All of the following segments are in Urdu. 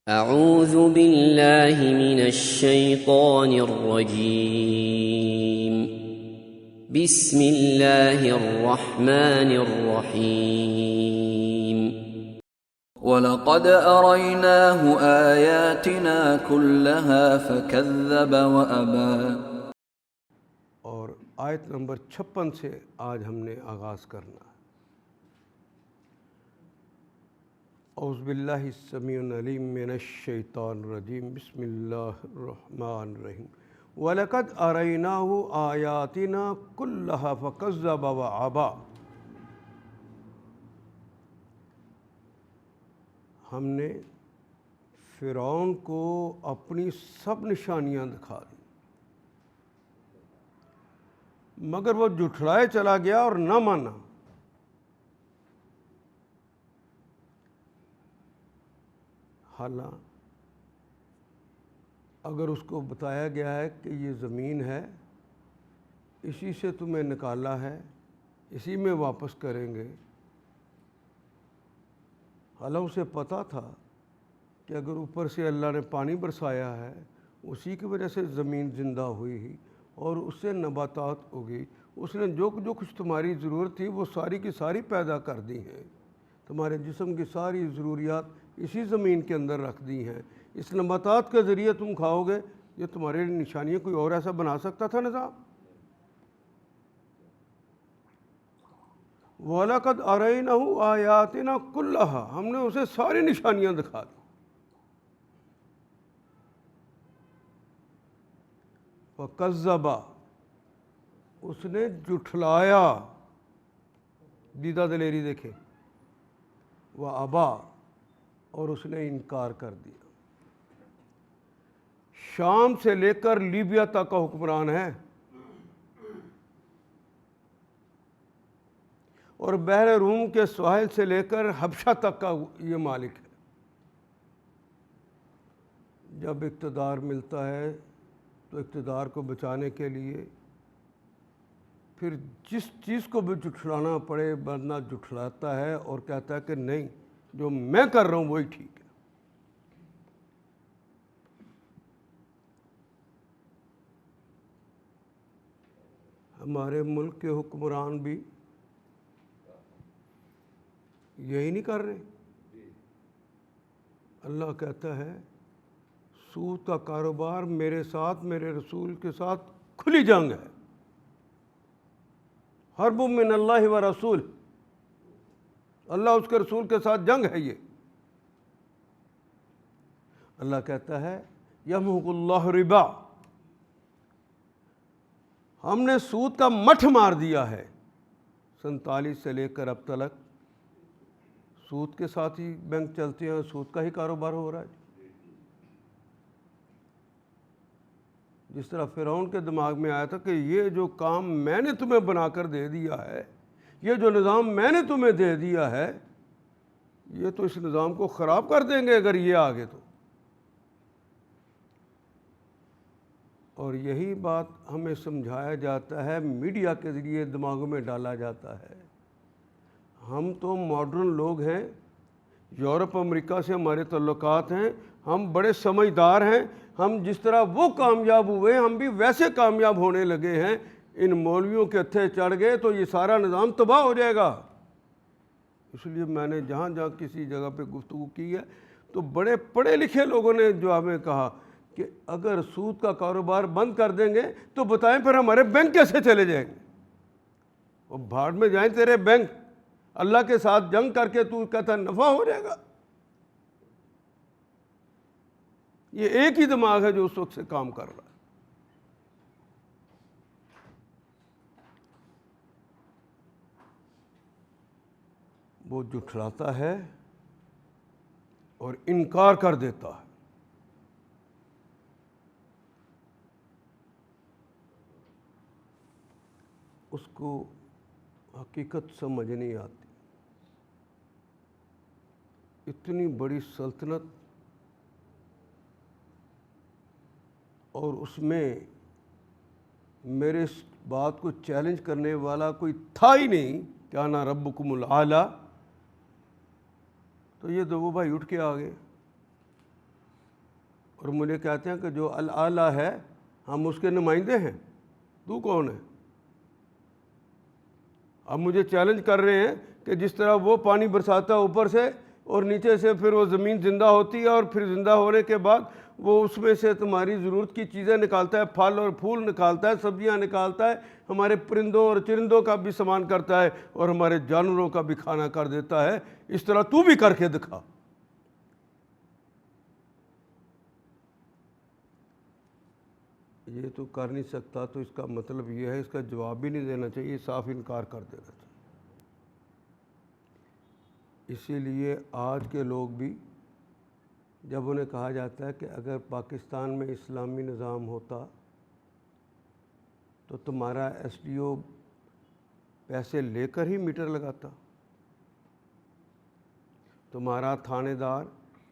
اعوذ باللہ من الشیطان الرجیم بسم اللہ الرحمن الرحیم وَلَقَدْ أَرَيْنَاهُ آيَاتِنَا كُلَّهَا فَكَذَّبَ وَأَبَى۔ اور آیت نمبر 56 سے آج ہم نے آغاز کرنا ہے۔ اعوذ باللہ السمیع العلیم من الشیطان الرجیم، بسم اللہ الرحمن الرحیم۔ وَلَقَدْ أَرَيْنَاهُ آيَاتِنَا كُلَّهَا فَكَذَّبَ وَأَبَى۔ ہم نے فرعون کو اپنی سب نشانیاں دکھا دی، مگر وہ جھٹلائے چلا گیا اور نہ مانا۔ حالانکہ اگر اس کو بتایا گیا ہے کہ یہ زمین ہے، اسی سے تمہیں نکالا ہے، اسی میں واپس کریں گے، حالانکہ اسے پتہ تھا کہ اگر اوپر سے اللہ نے پانی برسایا ہے، اسی کی وجہ سے زمین زندہ ہوئی ہی اور اس سے نباتات اگی، اس نے جو کچھ تمہاری ضرورت تھی وہ ساری کی ساری پیدا کر دی ہیں، تمہارے جسم کی ساری ضروریات اسی زمین کے اندر رکھ دی ہیں، اس نباتات کے ذریعے تم کھاؤ گے۔ یہ تمہارے نشانیاں کوئی اور ایسا بنا سکتا تھا نظام؟ وَلَقَدْ أَرَيْنَاهُ آيَاتِنَا كُلَّهَا، ہم نے اسے ساری نشانیاں دکھا دی۔ فَكَذَّبَ، اس نے جھٹلایا، دیدہ دلیری دیکھے، وَأَبَى، اور اس نے انکار کر دیا۔ شام سے لے کر لیبیا تک کا حکمران ہے اور بحر روم کے ساحل سے لے کر حبشہ تک کا یہ مالک ہے۔ جب اقتدار ملتا ہے تو اقتدار کو بچانے کے لیے پھر جس چیز کو بھی جھٹلانا پڑے بندہ جھٹلاتا ہے اور کہتا ہے کہ نہیں، جو میں کر رہا ہوں وہی ٹھیک ہے۔ ہمارے ملک کے حکمران بھی یہی نہیں کر رہے۔ اللہ کہتا ہے سود کا کاروبار میرے ساتھ، میرے رسول کے ساتھ کھلی جنگ ہے۔ حرب من اللہ و رسول، اللہ اس کے رسول کے ساتھ جنگ ہے یہ۔ اللہ کہتا ہے یمحق اللہ ربا، ہم نے سود کا مٹھ مار دیا ہے۔ 47 سے لے کر اب تک سود کے ساتھ ہی بینک چلتے ہیں، سود کا ہی کاروبار ہو رہا ہے۔ جس طرح فرعون کے دماغ میں آیا تھا کہ یہ جو کام میں نے تمہیں بنا کر دے دیا ہے، یہ جو نظام میں نے تمہیں دے دیا ہے، یہ تو اس نظام کو خراب کر دیں گے اگر یہ آگے تو۔ اور یہی بات ہمیں سمجھایا جاتا ہے، میڈیا کے ذریعے دماغوں میں ڈالا جاتا ہے۔ ہم تو ماڈرن لوگ ہیں، یورپ امریکہ سے ہمارے تعلقات ہیں، ہم بڑے سمجھدار ہیں، ہم جس طرح وہ کامیاب ہوئے ہم بھی ویسے کامیاب ہونے لگے ہیں۔ ان مولویوں کے ہتھے چڑھ گئے تو یہ سارا نظام تباہ ہو جائے گا۔ اس لیے میں نے جہاں جہاں کسی جگہ پہ گفتگو کی ہے تو بڑے پڑھے لکھے لوگوں نے جو ہمیں کہا کہ اگر سود کا کاروبار بند کر دیں گے تو بتائیں پھر ہمارے بینک کیسے چلے جائیں گے؟ اور بھاڑ میں جائیں تیرے بینک، اللہ کے ساتھ جنگ کر کے تو کہتا نفع ہو جائے گا۔ یہ ایک ہی دماغ ہے جو اس وقت سے کام کر رہا ہے۔ وہ جھٹلاتا ہے اور انکار کر دیتا ہے۔ اس کو حقیقت سمجھ نہیں آتی۔ اتنی بڑی سلطنت اور اس میں میرے اس بات کو چیلنج کرنے والا کوئی تھا ہی نہیں کہ انا ربکم الاعلی، تو یہ دو بھائی اٹھ کے آ گئے۔ اور مجھے کہتے ہیں کہ جو الاعلیٰ ہے ہم اس کے نمائندے ہیں، تو کون ہے؟ اب مجھے چیلنج کر رہے ہیں کہ جس طرح وہ پانی برساتا ہے اوپر سے اور نیچے سے پھر وہ زمین زندہ ہوتی ہے، اور پھر زندہ ہونے کے بعد وہ اس میں سے تمہاری ضرورت کی چیزیں نکالتا ہے، پھل اور پھول نکالتا ہے، سبزیاں نکالتا ہے، ہمارے پرندوں اور چرندوں کا بھی سامان کرتا ہے اور ہمارے جانوروں کا بھی کھانا کر دیتا ہے، اس طرح تو بھی کر کے دکھا۔ یہ تو کر نہیں سکتا، تو اس کا مطلب یہ ہے اس کا جواب بھی نہیں دینا چاہیے، صاف انکار کر دینا چاہیے۔ اسی لیے آج کے لوگ بھی جب انہیں کہا جاتا ہے کہ اگر پاکستان میں اسلامی نظام ہوتا تو تمہارا ایس ڈی او پیسے لے کر ہی میٹر لگاتا، تمہارا تھانے دار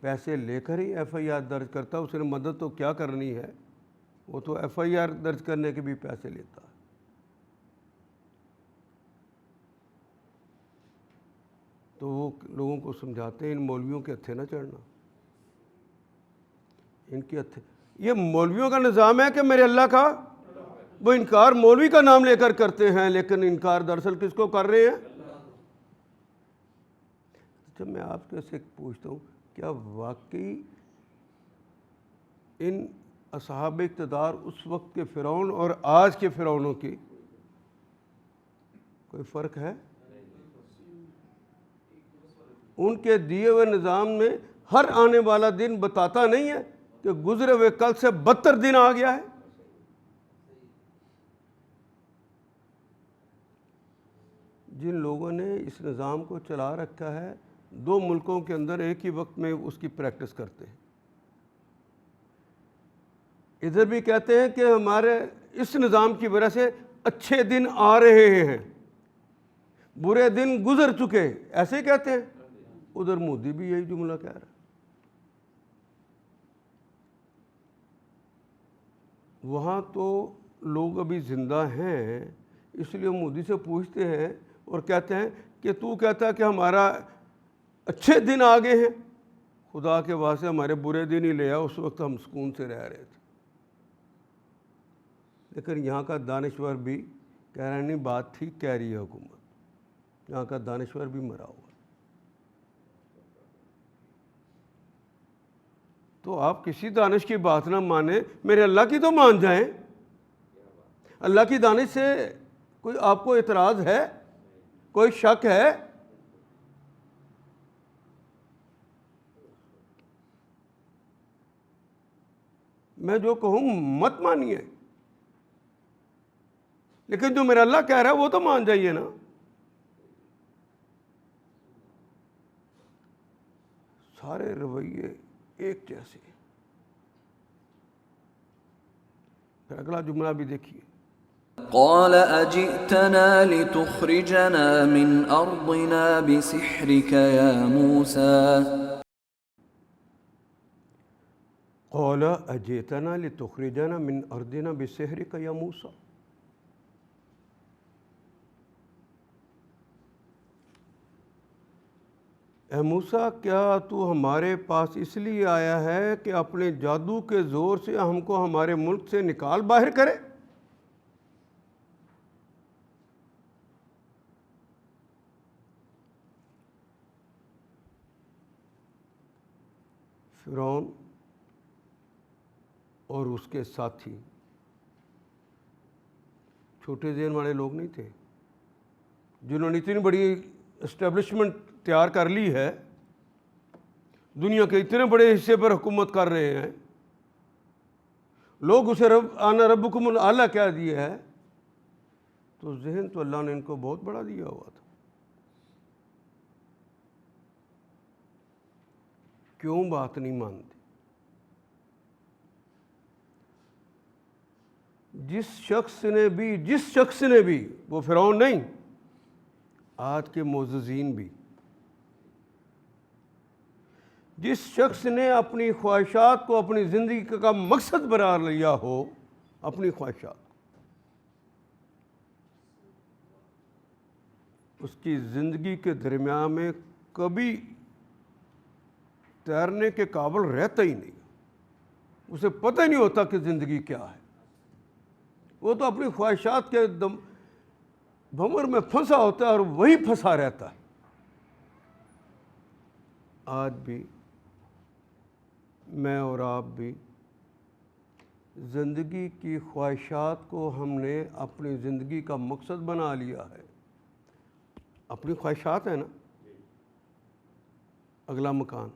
پیسے لے کر ہی ایف آئی آر درج کرتا، اس نے مدد تو کیا کرنی ہے، وہ تو ایف آئی آر درج کرنے کے بھی پیسے لیتا ہے۔ تو وہ لوگوں کو سمجھاتے ہیں ان مولویوں کے ہتھے نہ چڑھنا، ان کے ہتھے، یہ مولویوں کا نظام ہے کہ میرے اللہ کا، وہ انکار مولوی کا نام لے کر کرتے ہیں، لیکن انکار دراصل کس کو کر رہے ہیں؟ جب میں آپ کے سے پوچھتا ہوں کیا واقعی ان اصحاب اقتدار اس وقت کے فرعون اور آج کے فرعونوں کی کوئی فرق ہے؟ ان کے دیے ہوئے نظام میں ہر آنے والا دن بتاتا نہیں ہے کہ گزرے ہوئے کل سے بدتر دن آ گیا ہے۔ جن لوگوں نے اس نظام کو چلا رکھا ہے، دو ملکوں کے اندر ایک ہی وقت میں اس کی پریکٹس کرتے ہیں۔ ادھر بھی کہتے ہیں کہ ہمارے اس نظام کی وجہ سے اچھے دن آ رہے ہیں، برے دن گزر چکے، ایسے ہی کہتے ہیں۔ ادھر مودی بھی یہی جملہ کہہ رہا ہے۔ وہاں تو لوگ ابھی زندہ ہیں، اس لیے مودی سے پوچھتے ہیں اور کہتے ہیں کہ تو کہتا ہے کہ ہمارا اچھے دن آ گئے ہیں، خدا کے واسطے ہمارے برے دن ہی لے آؤ، اس وقت ہم سکون سے رہ رہے تھے۔ لیکن یہاں کا دانشور بھی کہہ رہا ہے نہیں، بات ٹھیک کہہ رہی ہے حکومت، یہاں کا دانشور بھی مرا ہوا۔ تو آپ کسی دانش کی بات نہ مانیں، میرے اللہ کی تو مان جائیں۔ اللہ کی دانش سے کوئی آپ کو اعتراض ہے؟ کوئی شک ہے؟ میں جو کہوں مت مانیے، لیکن جو میرا اللہ کہہ رہا ہے وہ تو مان جائیے نا۔ سارے رویے ایک جیسے۔ پھر اگلا جملہ بھی دیکھیے، قال اجئتنا لتخرجنا من ارضنا بسحرك يا موسى قال اجئتنا لتخرجنا من ارضنا بسحرك یا موسیٰ۔ اے موسیٰ، کیا تو ہمارے پاس اس لیے آیا ہے کہ اپنے جادو کے زور سے ہم کو ہمارے ملک سے نکال باہر کرے؟ فرعون اور اس کے ساتھی چھوٹے ذہن والے لوگ نہیں تھے، جنہوں نے اتنی بڑی اسٹیبلشمنٹ تیار کر لی ہے، دنیا کے اتنے بڑے حصے پر حکومت کر رہے ہیں، لوگ اسے انا ربکم الاعلی کہہ دیا ہے، تو ذہن تو اللہ نے ان کو بہت بڑا دیا ہوا تھا۔ کیوں بات نہیں مانتے؟ جس شخص نے بھی وہ فرعون نہیں، آج کے معززین بھی، جس شخص نے اپنی خواہشات کو اپنی زندگی کا مقصد بنا لیا ہو، اپنی خواہشات، اس کی زندگی کے درمیان میں کبھی تیرنے کے قابل رہتا ہی نہیں، اسے پتہ ہی نہیں ہوتا کہ زندگی کیا ہے. وہ تو اپنی خواہشات کے بھنور میں پھنسا ہوتا ہے اور وہی پھنسا رہتا ہے. آج بھی میں اور آپ بھی زندگی کی خواہشات کو ہم نے اپنی زندگی کا مقصد بنا لیا ہے. اپنی خواہشات ہیں نا، اگلا مکان،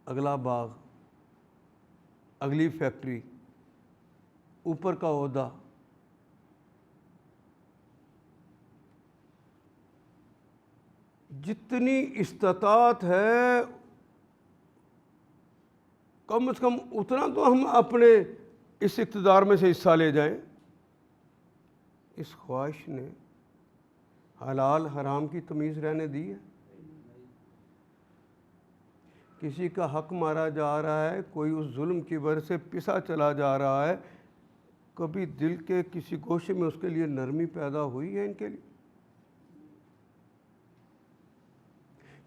اگلا باغ، اگلی فیکٹری، اوپر کا عہدہ، جتنی استطاعت ہے کم از کم اتنا تو ہم اپنے اس اقتدار میں سے حصہ لے جائیں. اس خواہش نے حلال حرام کی تمیز رہنے دی ہے؟ کسی کا حق مارا جا رہا ہے، کوئی اس ظلم کی وجہ سے پسا چلا جا رہا ہے، کبھی دل کے کسی گوشے میں اس کے لیے نرمی پیدا ہوئی ہے ان کے لیے؟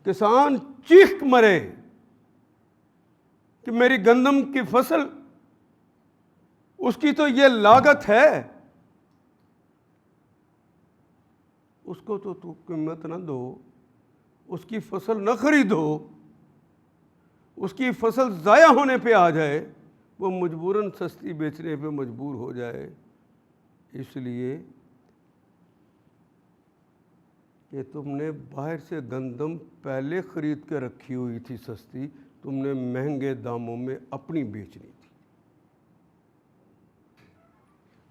کسان چیخ مرے کہ میری گندم کی فصل، اس کی تو یہ لاگت ہے، اس کو تو قیمت نہ دو، اس کی فصل نہ خریدو، اس کی فصل ضائع ہونے پہ آ جائے، وہ مجبوراً سستی بیچنے پہ مجبور ہو جائے، اس لیے کہ تم نے باہر سے گندم پہلے خرید کے رکھی ہوئی تھی سستی، تم نے مہنگے داموں میں اپنی بیچنی تھی.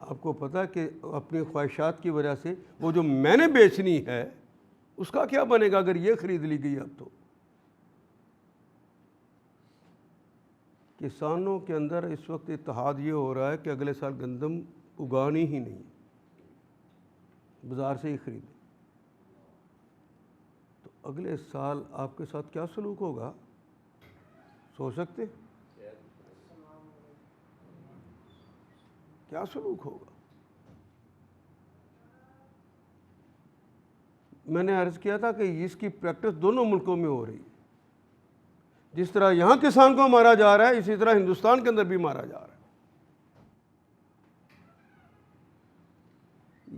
آپ کو پتہ کہ اپنی خواہشات کی وجہ سے وہ جو میں نے بیچنی ہے اس کا کیا بنے گا اگر یہ خرید لی گئی؟ اب تو کسانوں کے اندر اس وقت اتحاد یہ ہو رہا ہے کہ اگلے سال گندم اگانی ہی نہیں، بازار سے ہی خریدیں. تو اگلے سال آپ کے ساتھ کیا سلوک ہوگا؟ سوچ سکتے؟ کیا سلوک ہوگا؟ میں نے عرض کیا تھا کہ اس کی پریکٹس دونوں ملکوں میں ہو رہی ہے. جس طرح یہاں کسان کو مارا جا رہا ہے، اسی طرح ہندوستان کے اندر بھی مارا جا رہا ہے.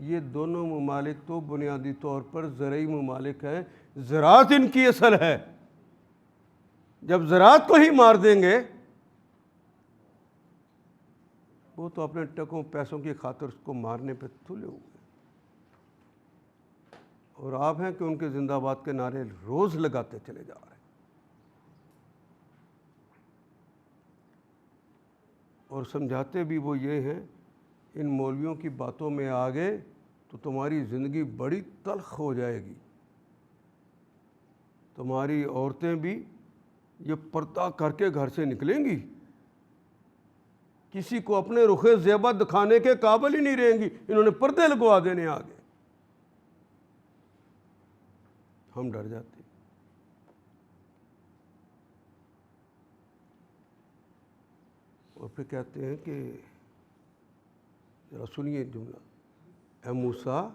یہ دونوں ممالک تو بنیادی طور پر زرعی ممالک ہیں، زراعت ان کی اصل ہے. جب زراعت کو ہی مار دیں گے، وہ تو اپنے ٹکوں پیسوں کی خاطر اس کو مارنے پہ تلے ہوئے، اور آپ ہیں کہ ان کے زندہ باد کے نعرے روز لگاتے چلے جا رہے ہیں. اور سمجھاتے بھی وہ یہ ہیں، ان مولویوں کی باتوں میں آگے تو تمہاری زندگی بڑی تلخ ہو جائے گی. تمہاری عورتیں بھی یہ پردہ کر کے گھر سے نکلیں گی، کسی کو اپنے رخ زیبا دکھانے کے قابل ہی نہیں رہیں گی. انہوں نے پردے لگوا دینے آگے. ہم ڈر جاتے ہیں. اور پھر کہتے ہیں کہ ذرا سنیے جملہ، اے موسیٰ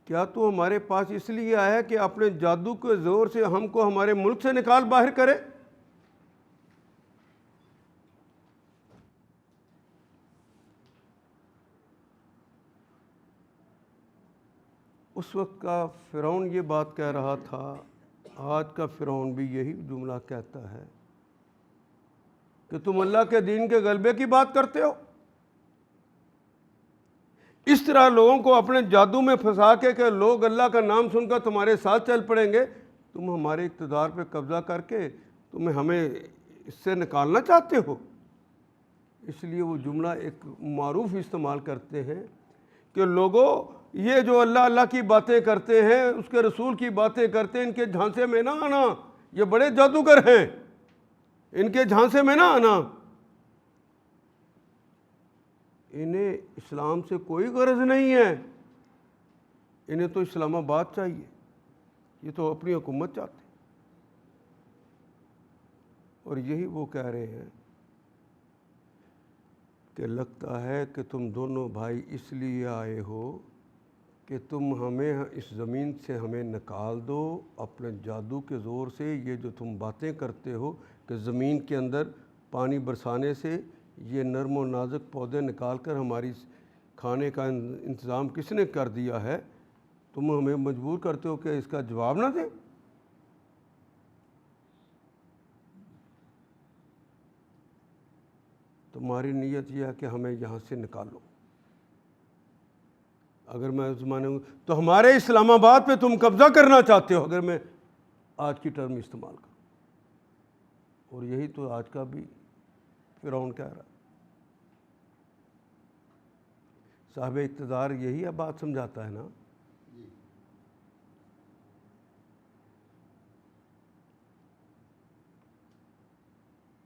کیا تو ہمارے پاس اس لیے آیا کہ اپنے جادو کے زور سے ہم کو ہمارے ملک سے نکال باہر کرے؟ اس وقت کا فرعون یہ بات کہہ رہا تھا، آج کا فرعون بھی یہی جملہ کہتا ہے کہ تم اللہ کے دین کے غلبے کی بات کرتے ہو. اس طرح لوگوں کو اپنے جادو میں پھنسا کے کہ لوگ اللہ کا نام سن کر تمہارے ساتھ چل پڑیں گے، تم ہمارے اقتدار پہ قبضہ کر کے تمہیں ہمیں اس سے نکالنا چاہتے ہو. اس لیے وہ جملہ ایک معروف استعمال کرتے ہیں کہ لوگوں، یہ جو اللہ اللہ کی باتیں کرتے ہیں، اس کے رسول کی باتیں کرتے ہیں، ان کے جھانسے میں نہ آنا، یہ بڑے جادوگر ہیں، ان کے جھانسے میں نہ آنا. انہیں اسلام سے کوئی غرض نہیں ہے، انہیں تو اسلام آباد چاہیے، یہ تو اپنی حکومت چاہتے ہیں. اور یہی وہ کہہ رہے ہیں کہ لگتا ہے کہ تم دونوں بھائی اس لیے آئے ہو کہ تم ہمیں اس زمین سے ہمیں نکال دو اپنے جادو کے زور سے. یہ جو تم باتیں کرتے ہو کہ زمین کے اندر پانی برسانے سے یہ نرم و نازک پودے نکال کر ہماری کھانے کا انتظام کس نے کر دیا ہے, تم ہمیں مجبور کرتے ہو کہ اس کا جواب نہ دیں. تمہاری نیت یہ ہے کہ ہمیں یہاں سے نکالو. اگر میں اس زمانے میں تو ہمارے اسلام آباد پہ تم قبضہ کرنا چاہتے ہو, اگر میں آج کی ٹرم استعمال کروں. اور یہی تو آج کا بھی فرعون کہہ رہا ہے. صاحب اقتدار یہی ہے بات سمجھاتا ہے نا.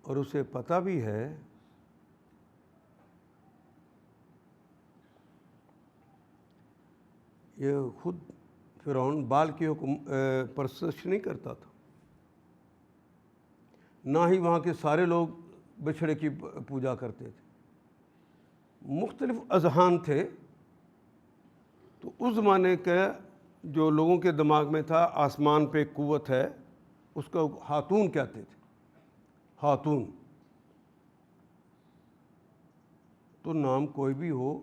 اور اسے پتہ بھی ہے یہ خود فرعون بال کی پرستش نہیں کرتا تھا, نہ ہی وہاں کے سارے لوگ بچھڑے کی پوجا کرتے تھے. مختلف اذہان تھے. تو اس زمانے کے جو لوگوں کے دماغ میں تھا آسمان پہ قوت ہے, اس کو ہاتون کہتے تھے. ہاتون تو نام کوئی بھی ہو,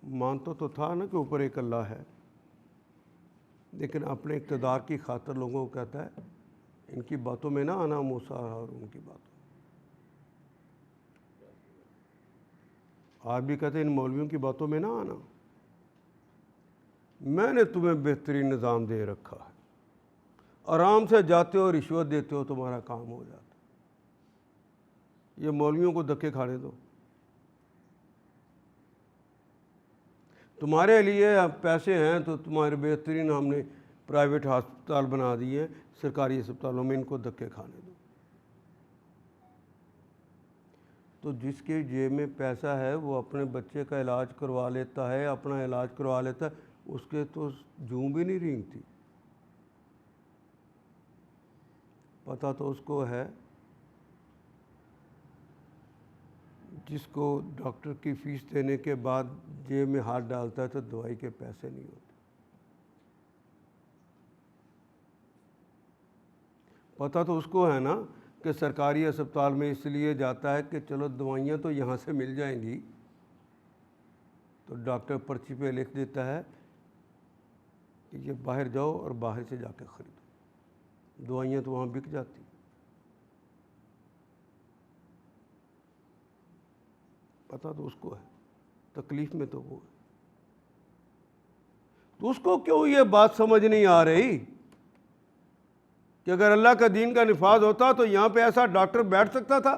مانتا تو تھا نا کہ اوپر ایک اللہ ہے, لیکن اپنے اقتدار کی خاطر لوگوں کو کہتا ہے ان کی باتوں میں نہ آنا, موسیٰ اور ان کی باتوں. آج بھی کہتے ہیں ان مولویوں کی باتوں میں نہ آنا, میں نے تمہیں بہترین نظام دے رکھا ہے, آرام سے جاتے ہو رشوت دیتے ہو, تمہارا کام ہو جاتا. یہ مولویوں کو دھکے کھانے دو. تمہارے لیے پیسے ہیں تو تمہارے بہترین ہم نے پرائیویٹ ہسپتال بنا دیے, سرکاری ہسپتالوں میں ان کو دھکے کھانے دو. تو جس کے جیب میں پیسہ ہے وہ اپنے بچے کا علاج کروا لیتا ہے, اپنا علاج کروا لیتا ہے, اس کے تو جوں بھی نہیں رینگتی. پتہ تو اس کو ہے جس کو ڈاکٹر کی فیس دینے کے بعد جیب میں ہاتھ ڈالتا ہے تو دوائی کے پیسے نہیں ہوتے. پتہ تو اس کو ہے نا کہ سرکاری ہسپتال میں اس لیے جاتا ہے کہ چلو دوائیاں تو یہاں سے مل جائیں گی, تو ڈاکٹر پرچی پہ لکھ دیتا ہے کہ یہ باہر جاؤ اور باہر سے جا کے خریدو. دوائیاں تو وہاں بک جاتی. پتہ تو اس کو ہے, تکلیف میں تو وہ ہے. تو اس کو کیوں یہ بات سمجھ نہیں آ رہی کہ اگر اللہ کا دین کا نفاذ ہوتا تو یہاں پہ ایسا ڈاکٹر بیٹھ سکتا تھا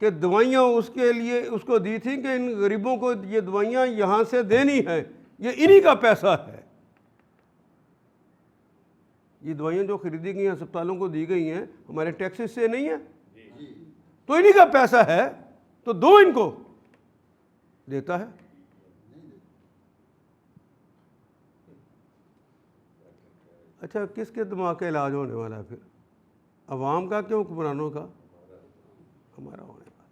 کہ دوائیاں اس کے لیے اس کو دی تھیں کہ ان غریبوں کو یہ دوائیاں یہاں سے دینی ہیں, یہ انہی کا پیسہ ہے. یہ دوائیاں جو خریدی گئی ہیں ہسپتالوں کو دی گئی ہیں ہمارے ٹیکسز سے نہیں ہیں, تو انہی کا پیسہ ہے, تو دو ان کو. دیتا ہے. اچھا کس کے دماغ کا علاج ہونے والا ہے پھر؟ عوام کا کہ حکمرانوں کا؟ ہمارا ہونے والا.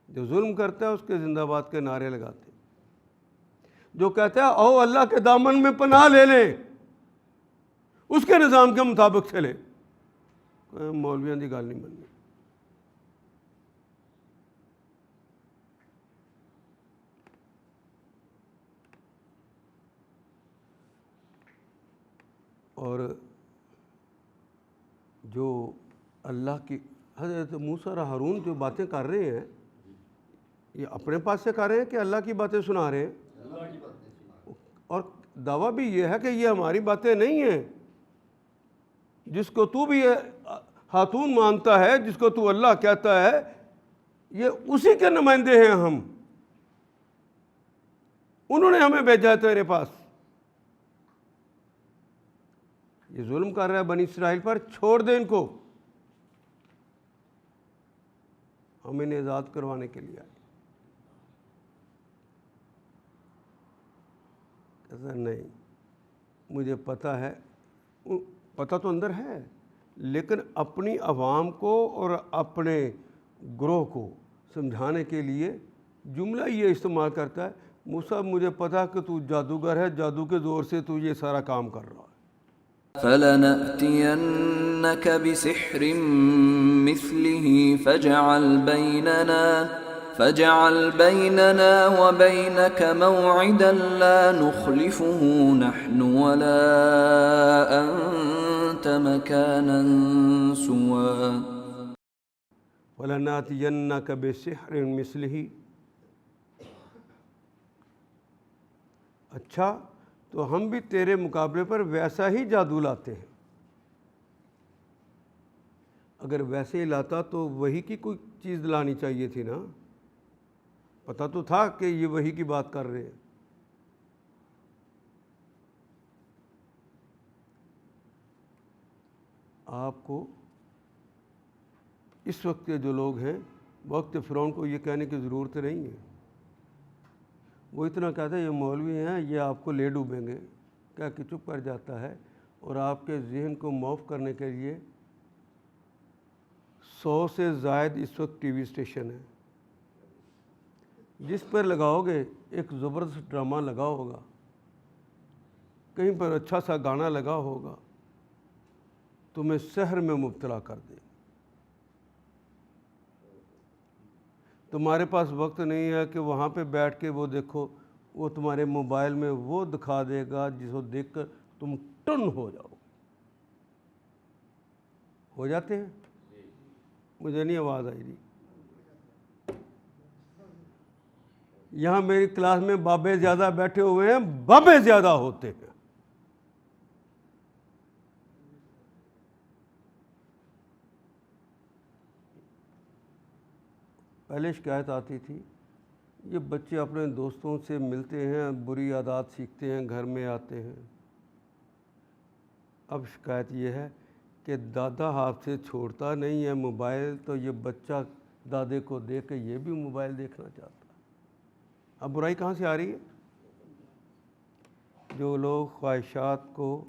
جو ظلم کرتا ہے اس کے زندہ باد کے نعرے لگاتے, جو کہتا ہے او اللہ کے دامن میں پناہ لے لیں, اس کے نظام کے مطابق چلے. مولویوں کی گل نہیں مننی. اور جو اللہ کی حضرت موسیٰ اور ہارون جو باتیں کر رہے ہیں یہ اپنے پاس سے کر رہے ہیں کہ اللہ کی باتیں سنا رہے ہیں؟ اور دعویٰ بھی یہ ہے کہ یہ ہماری باتیں نہیں ہیں. جس کو تو بھی ہاتون مانتا ہے, جس کو تو اللہ کہتا ہے, یہ اسی کے نمائندے ہیں ہم. انہوں نے ہمیں بھیجا ہے تیرے پاس. یہ ظلم کر رہا ہے بنی اسرائیل پر, چھوڑ دیں ان کو, ہم انہیں آزاد کروانے کے لیے آئے. ایسا نہیں, مجھے پتہ ہے, پتہ تو اندر ہے, لیکن اپنی عوام کو اور اپنے گروہ کو سمجھانے کے لیے جملہ یہ استعمال کرتا ہے، موسیٰ مجھے پتا کہ تو جادوگر ہے، جادو کے زور سے تو یہ سارا کام کر رہا ہے۔ فَلَنَأْتِيَنَّكَ بِسِحْرٍ مِثْلِهِ فَاجْعَلْ بَيْنَنَا وَبَيْنَكَ مَوْعِدًا لَا نُخْلِفُهُ نَحْنُ وَلَا أَنْتَ مَكَانًا سُوًى وَلَنَأْتِيَنَّكَ بِسِحْرٍ مِثْلِهِ، اچھا تو ہم بھی تیرے مقابلے پر ویسا ہی جادو لاتے ہیں۔ اگر ویسے ہی لاتا تو وہی کی کوئی چیز لانی چاہیے تھی نا، پتہ تو تھا کہ یہ وہی کی بات کر رہے ہیں۔ آپ کو اس وقت کے جو لوگ ہیں، وقت فرعون کو یہ کہنے کی ضرورت نہیں ہے، وہ اتنا کہتا ہے یہ مولوی ہیں، یہ آپ کو لے ڈوبیں گے، کہہ کے چپ کر جاتا ہے، اور آپ کے ذہن کو معاف کرنے کے لیے 100 سے زائد اس وقت ٹی وی اسٹیشن ہے، جس پر لگاؤ گے ایک زبردست ڈرامہ لگا ہوگا، کہیں پر اچھا سا گانا لگا ہوگا، تمہیں سحر میں مبتلا کر دے۔ تمہارے پاس وقت نہیں ہے کہ وہاں پہ بیٹھ کے وہ دیکھو، وہ تمہارے موبائل میں وہ دکھا دے گا جس کو دیکھ کر تم ٹن ہو جاؤ۔ ہو جاتے ہیں؟ مجھے نہیں آواز آئی رہی۔ یہاں میری کلاس میں بابے زیادہ بیٹھے ہوئے ہیں، بابے زیادہ ہوتے ہیں۔ پہلے شکایت آتی تھی یہ بچے اپنے دوستوں سے ملتے ہیں، بری عادات سیکھتے ہیں، گھر میں آتے ہیں۔ اب شکایت یہ ہے کہ دادا ہاتھ سے چھوڑتا نہیں ہے موبائل، تو یہ بچہ دادے کو دیکھ کے یہ بھی موبائل دیکھنا چاہتا ہے۔ اب برائی کہاں سے آ رہی ہے؟ جو لوگ خواہشات کو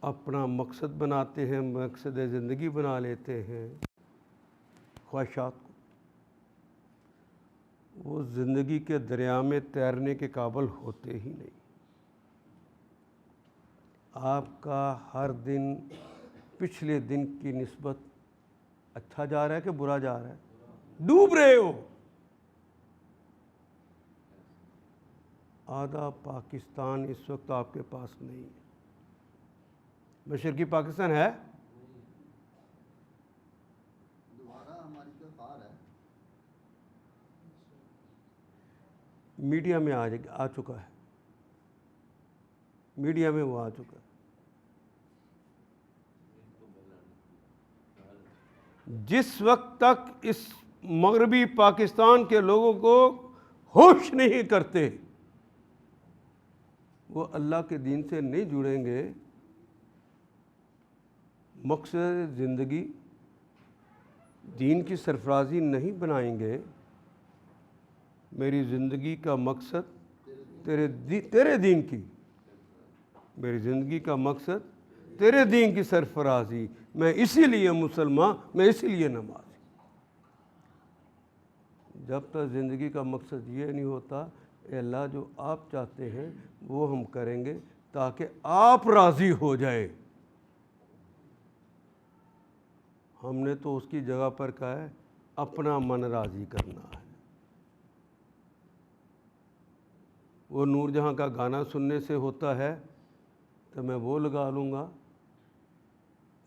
اپنا مقصد بناتے ہیں، مقصد زندگی بنا لیتے ہیں، خواہشات کو، وہ زندگی کے دریا میں تیرنے کے قابل ہوتے ہی نہیں۔ آپ کا ہر دن پچھلے دن کی نسبت اچھا جا رہا ہے کہ برا جا رہا ہے؟ ڈوب رہے ہو۔ آدھا پاکستان اس وقت آپ کے پاس نہیں ہے۔ مشرقی پاکستان ہے؟ میڈیا میں آ چکا ہے، میڈیا میں وہ آ چکا ہے۔ جس وقت تک اس مغربی پاکستان کے لوگوں کو ہوش نہیں کرتے، وہ اللہ کے دین سے نہیں جڑیں گے، مقصد زندگی دین کی سرفرازی نہیں بنائیں گے۔ میری زندگی کا مقصد تیرے دین کی، میری زندگی کا مقصد تیرے دین کی سرفرازی، میں اسی لیے مسلمان، میں اسی لیے نمازی۔ جب تک زندگی کا مقصد یہ نہیں ہوتا اے اللہ جو آپ چاہتے ہیں وہ ہم کریں گے تاکہ آپ راضی ہو جائے۔ ہم نے تو اس کی جگہ پر کہا ہے اپنا من راضی کرنا ہے۔ وہ نور جہاں کا گانا سننے سے ہوتا ہے تو میں وہ لگا لوں گا،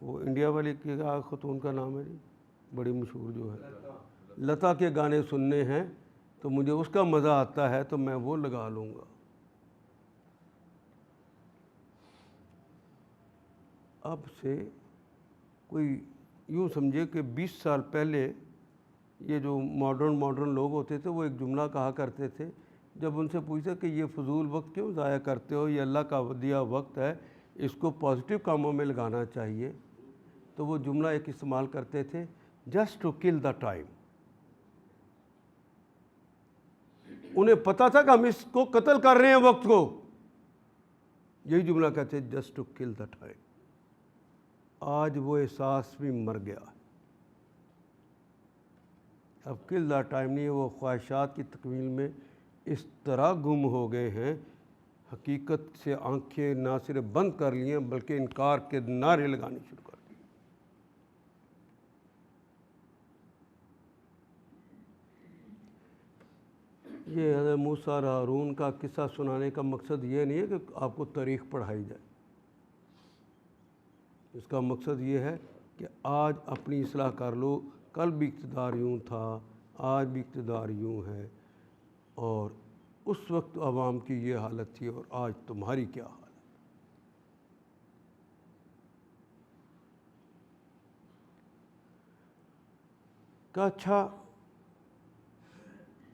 وہ انڈیا والی کی خاتون کا نام ہے جی، بڑی مشہور جو ہے، لتا کے گانے سننے ہیں تو مجھے اس کا مزہ آتا ہے تو میں وہ لگا لوں گا۔ اب سے کوئی یوں سمجھے کہ 20 سال پہلے یہ جو ماڈرن لوگ ہوتے تھے وہ ایک جملہ کہا کرتے تھے، جب ان سے پوچھا کہ یہ فضول وقت کیوں ضائع کرتے ہو، یہ اللہ کا دیا وقت ہے، اس کو پازیٹیو کاموں میں لگانا چاہیے، تو وہ جملہ ایک استعمال کرتے تھے، just to kill the time. انہیں پتا تھا کہ ہم اس کو قتل کر رہے ہیں وقت کو، یہی جملہ کہتے ہیں just to kill the time. آج وہ احساس بھی مر گیا ہے۔ اب کل دا ٹائم نہیں ہے، وہ خواہشات کی تکمیل میں اس طرح گم ہو گئے ہیں، حقیقت سے آنکھیں نہ صرف بند کر لی ہیں بلکہ انکار کے نعرے لگانے شروع کر دیے۔ یہ حضرت موسیٰ اور ہارون کا قصہ سنانے کا مقصد یہ نہیں ہے کہ آپ کو تاریخ پڑھائی جائے، اس کا مقصد یہ ہے کہ آج اپنی اصلاح کر لو، کل بھی اقتدار یوں تھا، آج بھی اقتدار یوں ہے، اور اس وقت عوام کی یہ حالت تھی اور آج تمہاری کیا حالت۔ کہا اچھا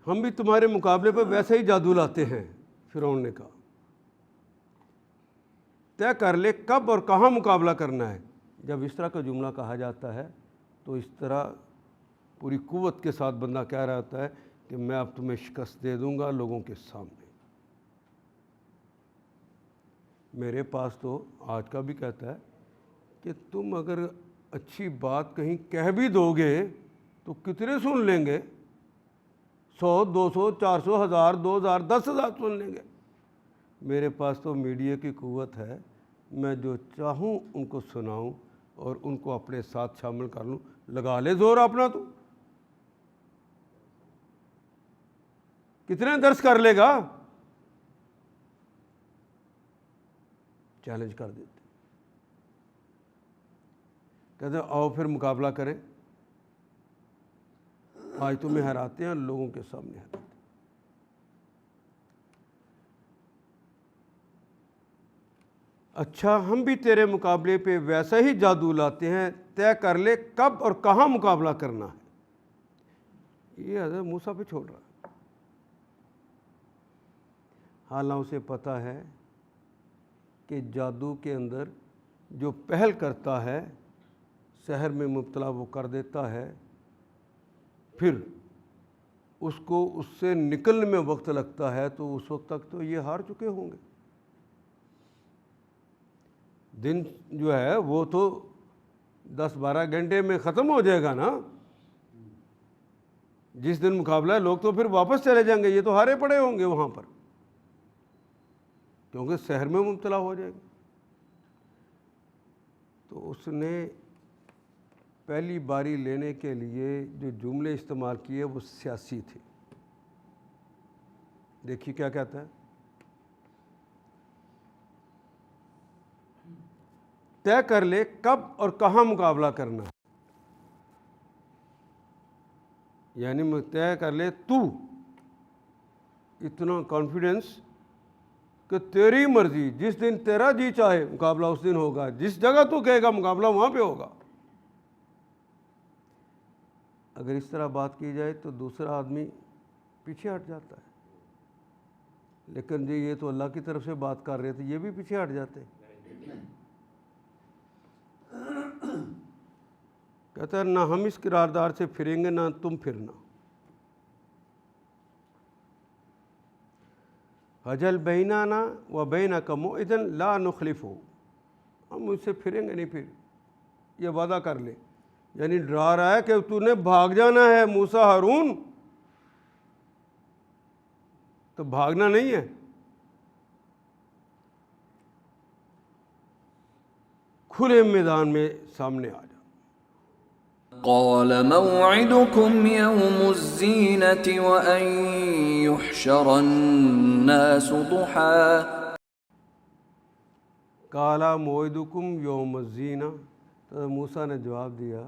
ہم بھی تمہارے مقابلے پہ ویسے ہی جادو لاتے ہیں۔ فرعون نے کہا طے کر لے کب اور کہاں مقابلہ کرنا ہے۔ جب اس طرح کا جملہ کہا جاتا ہے تو اس طرح پوری قوت کے ساتھ بندہ کہہ رہا ہوتا ہے کہ میں اب تمہیں شکست دے دوں گا لوگوں کے سامنے۔ میرے پاس تو آج کا بھی کہتا ہے کہ تم اگر اچھی بات کہیں کہہ بھی دو گے تو کتنے سن لیں گے؟ 100 200 400 1000 2000 10,000 سن لیں گے۔ میرے پاس تو میڈیا کی قوت ہے، میں جو چاہوں ان کو سناؤں اور ان کو اپنے ساتھ شامل کر لوں۔ لگا لے زور اپنا، تو کتنے درس کر لے گا؟ چیلنج کر دیتے، کہتے ہیں آؤ پھر مقابلہ کریں، آج تمہیں ہراتے ہیں لوگوں کے سامنے ہراتے ہیں۔ اچھا ہم بھی تیرے مقابلے پہ ویسا ہی جادو لاتے ہیں، طے کر لے کب اور کہاں مقابلہ کرنا ہے۔ یہ حضرت موسیٰ پہ چھوڑ رہا ہے، حالانکہ اسے پتہ ہے کہ جادو کے اندر جو پہل کرتا ہے سحر میں مبتلا وہ کر دیتا ہے، پھر اس کو اس سے نکلنے میں وقت لگتا ہے، تو اس وقت تک تو یہ ہار چکے ہوں گے۔ دن جو ہے وہ تو 10-12 گھنٹے میں ختم ہو جائے گا نا۔ جس دن مقابلہ ہے لوگ تو پھر واپس چلے جائیں گے، یہ تو ہارے پڑے ہوں گے وہاں پر، کیونکہ سحر میں مبتلا ہو جائے گا۔ تو اس نے پہلی باری لینے کے لیے جو جملے استعمال کیے وہ سیاسی تھے۔ دیکھیے کیا کہتا ہے، طے کر لے کب اور کہاں مقابلہ کرنا ہے، یعنی طے کر لے تو اتنا کانفیڈنس کہ تیری مرضی، جس دن تیرا جی چاہے مقابلہ اس دن ہوگا، جس جگہ تو کہے گا مقابلہ وہاں پہ ہوگا۔ اگر اس طرح بات کی جائے تو دوسرا آدمی پیچھے ہٹ جاتا ہے، لیکن جی یہ تو اللہ کی طرف سے بات کر رہے تھے، یہ بھی پیچھے ہٹ جاتے۔ کہتا ہے نہ ہم اس قرارداد سے پھریں گے نہ تم پھرنا۔ حجل بیننا و بینک موعدا لا نخلفہ، ہم اس سے پھریں گے نہیں، پھر یہ وعدہ کر لے، یعنی ڈرا رہا ہے کہ تو نے بھاگ جانا ہے موسیٰ ہارون، تو بھاگنا نہیں ہے، کھلے میدان میں سامنے آ جا۔ قال موعدكم يوم الزينة وأن يحشر الناس ضحى۔ قال موعدکم یوم الزینہ، تو موسیٰ نے جواب دیا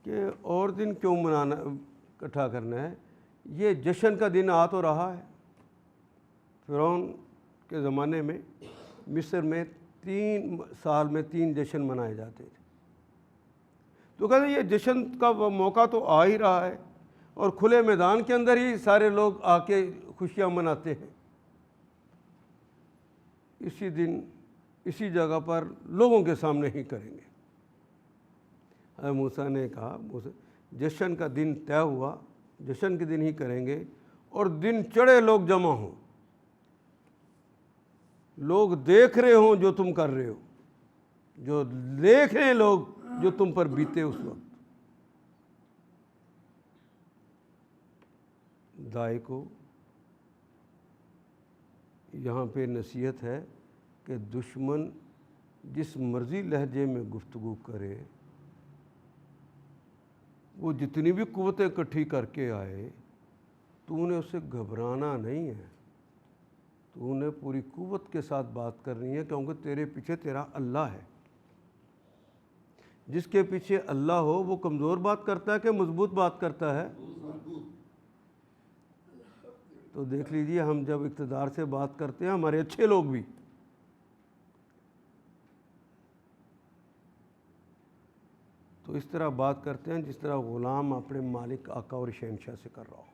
کہ اور دن کیوں منانا اکٹھا کرنا ہے، یہ جشن کا دن آ تو رہا ہے۔ فرعون کے زمانے میں مصر میں 3 سال میں 3 جشن منائے جاتے تھے، تو کہتے ہیں یہ جشن کا موقع تو آ ہی رہا ہے، اور کھلے میدان کے اندر ہی سارے لوگ آ کے خوشیاں مناتے ہیں، اسی دن اسی جگہ پر لوگوں کے سامنے ہی کریں گے۔ حضرت موسیٰ نے کہا جشن کا دن طے ہوا، جشن کے دن ہی کریں گے، اور دن چڑھے لوگ جمع ہوں، لوگ دیکھ رہے ہوں جو تم کر رہے ہو، جو دیکھ رہے ہیں لوگ جو تم پر بیتے اس وقت۔ داعی کو یہاں پہ نصیحت ہے کہ دشمن جس مرضی لہجے میں گفتگو کرے، وہ جتنی بھی قوتیں اکٹھی کر کے آئے، تو نے اسے گھبرانا نہیں ہے، تو نے پوری قوت کے ساتھ بات کرنی ہے، کیونکہ تیرے پیچھے تیرا اللہ ہے۔ جس کے پیچھے اللہ ہو وہ کمزور بات کرتا ہے کہ مضبوط بات کرتا ہے؟ تو دیکھ لیجئے، ہم جب اقتدار سے بات کرتے ہیں، ہمارے اچھے لوگ بھی تو اس طرح بات کرتے ہیں جس طرح غلام اپنے مالک، آقا اور شہنشاہ سے کر رہا ہو۔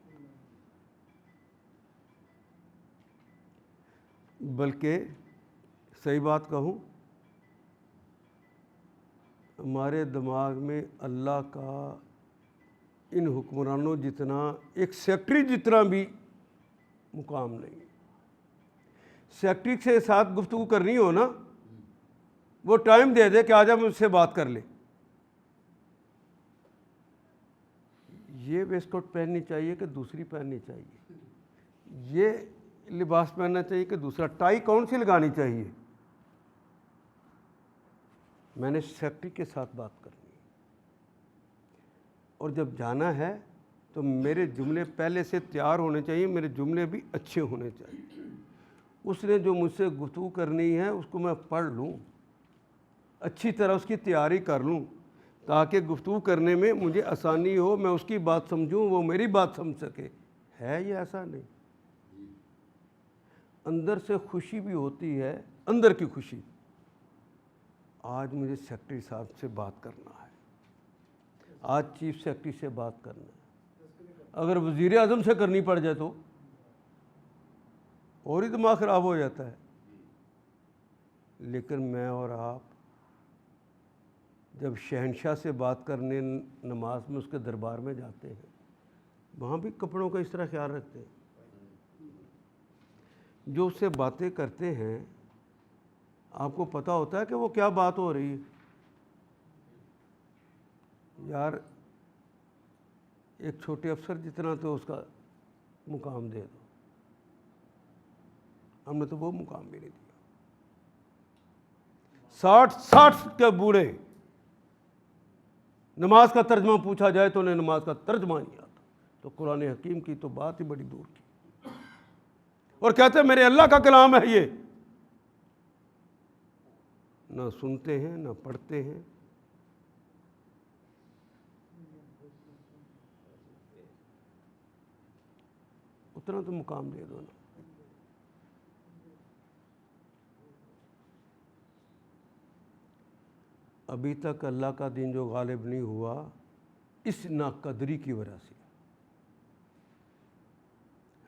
بلکہ صحیح بات کہوں، ہمارے دماغ میں اللہ کا ان حکمرانوں جتنا، ایک سیکٹری جتنا بھی مقام نہیں۔ سیکٹری کے ساتھ گفتگو کرنی ہو نا، وہ ٹائم دے دے کہ آجا مجھ سے بات کر لے۔ یہ ویسٹ کوٹ پہننی چاہیے کہ دوسری پہننی چاہیے، یہ لباس پہننا چاہیے کہ دوسرا، ٹائی کون سی لگانی چاہیے؟ میں نے سیکٹری کے ساتھ بات کرنی ہے، اور جب جانا ہے تو میرے جملے پہلے سے تیار ہونے چاہیے، میرے جملے بھی اچھے ہونے چاہیے۔ اس نے جو مجھ سے گفتگو کرنی ہے اس کو میں پڑھ لوں، اچھی طرح اس کی تیاری کر لوں، تاکہ گفتگو کرنے میں مجھے آسانی ہو، میں اس کی بات سمجھوں، وہ میری بات سمجھ سکے۔ ہے یہ ایسا نہیں؟ اندر سے خوشی بھی ہوتی ہے، اندر کی خوشی۔ آج مجھے سیکرٹری صاحب سے بات کرنا ہے، آج چیف سیکرٹری سے بات کرنا ہے۔ اگر وزیر اعظم سے کرنی پڑ جائے تو اور ہی دماغ خراب ہو جاتا ہے۔ لیکن میں اور آپ جب شہنشاہ سے بات کرنے نماز میں اس کے دربار میں جاتے ہیں، وہاں بھی کپڑوں کا اس طرح خیال رکھتے ہیں۔ جو اس سے باتیں کرتے ہیں، آپ کو پتہ ہوتا ہے کہ وہ کیا بات ہو رہی ہے؟ یار ایک چھوٹے افسر جتنا تو اس کا مقام دے دو، ہم نے تو وہ مقام بھی نہیں دیا۔ 60 کے بوڑھے، نماز کا ترجمہ پوچھا جائے تو انہیں نماز کا ترجمہ نہیں آتا، تو قرآن حکیم کی تو بات ہی بڑی دور کی، اور کہتے ہیں میرے اللہ کا کلام ہے یہ۔ نہ سنتے ہیں نہ پڑھتے ہیں۔ اتنا تو مقام دے دو نا۔ ابھی تک اللہ کا دین جو غالب نہیں ہوا، اس ناقدری کی وجہ سے،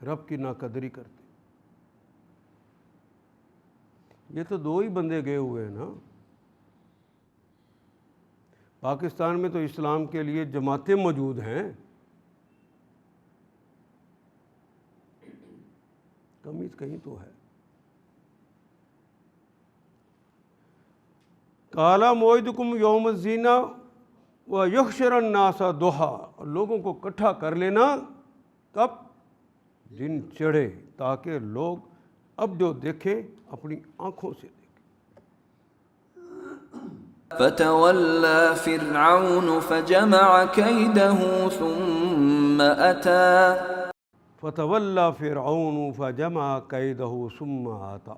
رب کی ناقدری کرتے۔ یہ تو 2 ہی بندے گئے ہوئے ہیں نا۔ پاکستان میں تو اسلام کے لیے جماعتیں موجود ہیں، کمی کہیں تو ہے۔ قَالَ مَوْعِدُكُمْ يَوْمُ الزِّينَةِ وَيُحْشَرُ النَّاسَ ضُحًى، لوگوں کو اکٹھا کر لینا کب؟ دن چڑھے، تاکہ لوگ اب جو دیکھیں اپنی آنکھوں سے دیکھیں۔ فَتَوَلَّى فِرْعَوْنُ فَجَمَعَ كَيْدَهُ ثُمَّ أَتَى فَتَوَلَّى فِرْعَوْنُ فَجَمَعَ كَيْدَهُ ثُمَّ أَتَى،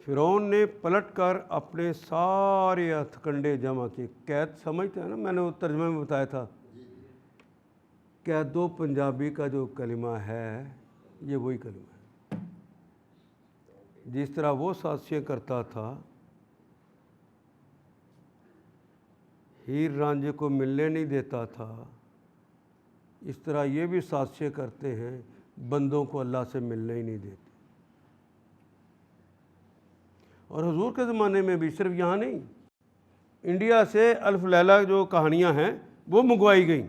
فرعون نے پلٹ کر اپنے سارے ہتھ کنڈے جمع کیے۔ قید سمجھتے ہیں نا، میں نے وہ ترجمے میں بتایا تھا، قید و پنجابی کا جو کلمہ ہے یہ وہی کلمہ ہے۔ جس طرح وہ سازشیں کرتا تھا، ہیر رانجھے کو ملنے نہیں دیتا تھا، اس طرح یہ بھی سازشیں کرتے ہیں، بندوں کو اللہ سے ملنے ہی نہیں دیتے۔ اور حضور کے زمانے میں بھی، صرف یہاں نہیں، انڈیا سے الف لیلہ جو کہانیاں ہیں وہ منگوائی گئیں،